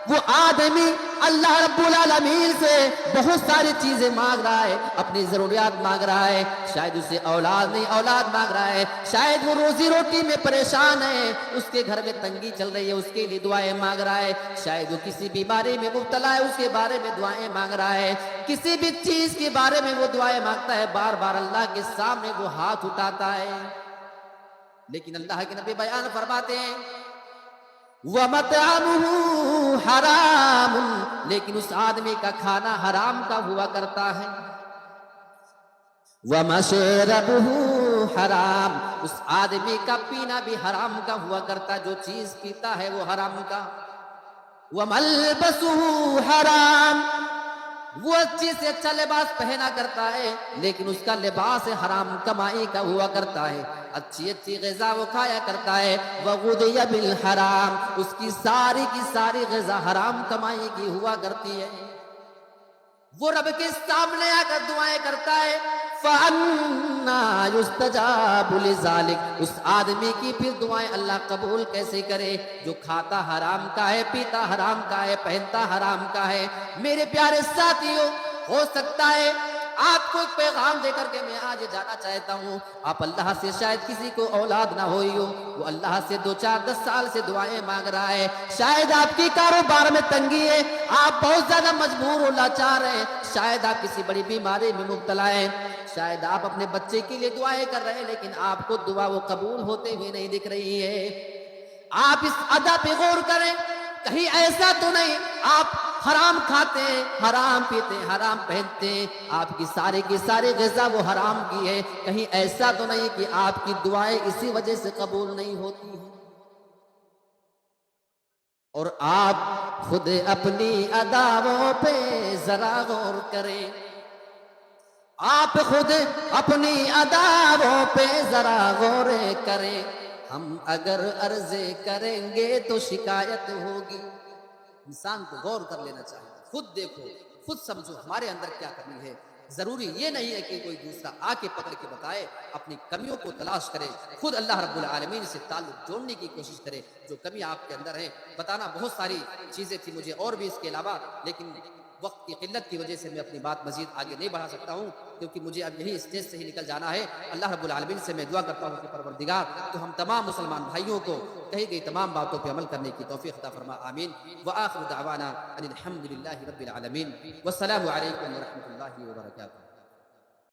وہ آدمی اللہ رب العالمین سے بہت ساری چیزیں مانگ رہا ہے، اپنی ضروریات مانگ رہا ہے، شاید اسے اولاد نہیں اولاد مانگ رہا ہے، شاید وہ روزی روٹی میں پریشان ہے، اس کے گھر میں تنگی چل رہی ہے، اس کے لیے دعائیں مانگ رہا ہے، شاید وہ کسی بیماری میں مبتلا ہے، اس کے بارے میں دعائیں مانگ رہا ہے، کسی بھی چیز کے بارے میں وہ دعائیں مانگتا ہے، بار بار اللہ کے سامنے وہ ہاتھ اٹھاتا ہے، لیکن اللہ کے نبی بیان فرماتے ہیں وَمَطْعَمُهُ حَرَامٌ، لیکن اس آدمی کا کھانا حرام کا ہوا کرتا ہے، وَمَشْرَبُهُ حرام، اس آدمی کا پینا بھی حرام کا ہوا کرتا، جو چیز پیتا ہے وہ حرام کا۔ وَمَلْبَسُهُ حرام، وہ اچھی سے اچھا لباس پہنا کرتا ہے لیکن اس کا لباس حرام کمائی کا ہوا کرتا ہے، اچھی اچھی غذا وہ کھایا کرتا ہے۔ وَغُذِيَ بِالْحَرام، اس کی ساری غذا حرام کمائی کی ہوا کرتی ہے۔ وہ رب کے سامنے آ کر دعائیں کرتا ہے، فَأَنَّا يُسْتَجَابُ لِذَلِكَ، اس آدمی کی پھر دعائیں اللہ قبول کیسے کرے جو کھاتا حرام کا ہے، پیتا حرام کا ہے، پہنتا حرام کا ہے۔ میرے پیارے ساتھیوں، ہو سکتا ہے آپ کو ایک پیغام دے کر کے میں آج جانا چاہتا ہوں، آپ اللہ سے شاید کسی کو اولاد نہ ہوئی ہو، وہ اللہ سے 2 4 10 سال سے دعائیں مانگ رہا ہے، شاید آپ کی کاروبار میں تنگی ہے، آپ بہت زیادہ مجبور و لاچار ہیں، شاید آپ کسی بڑی بیماری میں مبتلا ہیں، شاید آپ اپنے بچے کے لیے دعائیں کر رہے ہیں لیکن آپ کو دعا وہ قبول ہوتے ہوئے نہیں دکھ رہی ہے۔ آپ اس ادا پہ غور کریں، کہیں ایسا تو نہیں آپ حرام کھاتے ہیں، حرام پیتے ہیں، حرام پہنتے ہیں، آپ کی ساری غذا وہ حرام کی ہے، کہیں ایسا تو نہیں کہ آپ کی دعائیں اسی وجہ سے قبول نہیں ہوتی ہیں؟ اور آپ خود اپنی اداؤں پہ ذرا غور کریں، آپ خود اپنی اداؤں پہ ذرا غور کریں، ہم اگر عرض کریں گے تو شکایت ہوگی۔ انسان کو غور کر لینا چاہیے، خود دیکھو، خود سمجھو ہمارے اندر کیا کمی ہے۔ ضروری یہ نہیں ہے کہ کوئی دوسرا آ کے پکڑ کے بتائے، اپنی کمیوں کو تلاش کرے، خود اللہ رب العالمین سے تعلق جوڑنے کی کوشش کرے۔ جو کمی آپ کے اندر ہے، بتانا بہت ساری چیزیں تھی مجھے اور بھی اس کے علاوہ، لیکن وقت کی قلت کی وجہ سے میں اپنی بات مزید آگے نہیں بڑھا سکتا ہوں، کیونکہ مجھے اب یہی اسٹیج سے ہی نکل جانا ہے۔ اللہ رب العالمین سے میں دعا کرتا ہوں کہ پروردگار تو ہم تمام مسلمان بھائیوں کو کہی گئی تمام باتوں پہ عمل کرنے کی توفیق عطا فرما، آمین۔ وآخر دعوانا ان الحمد للہ رب العالمین، والسلام علیکم ورحمۃ اللہ وبرکاتہ۔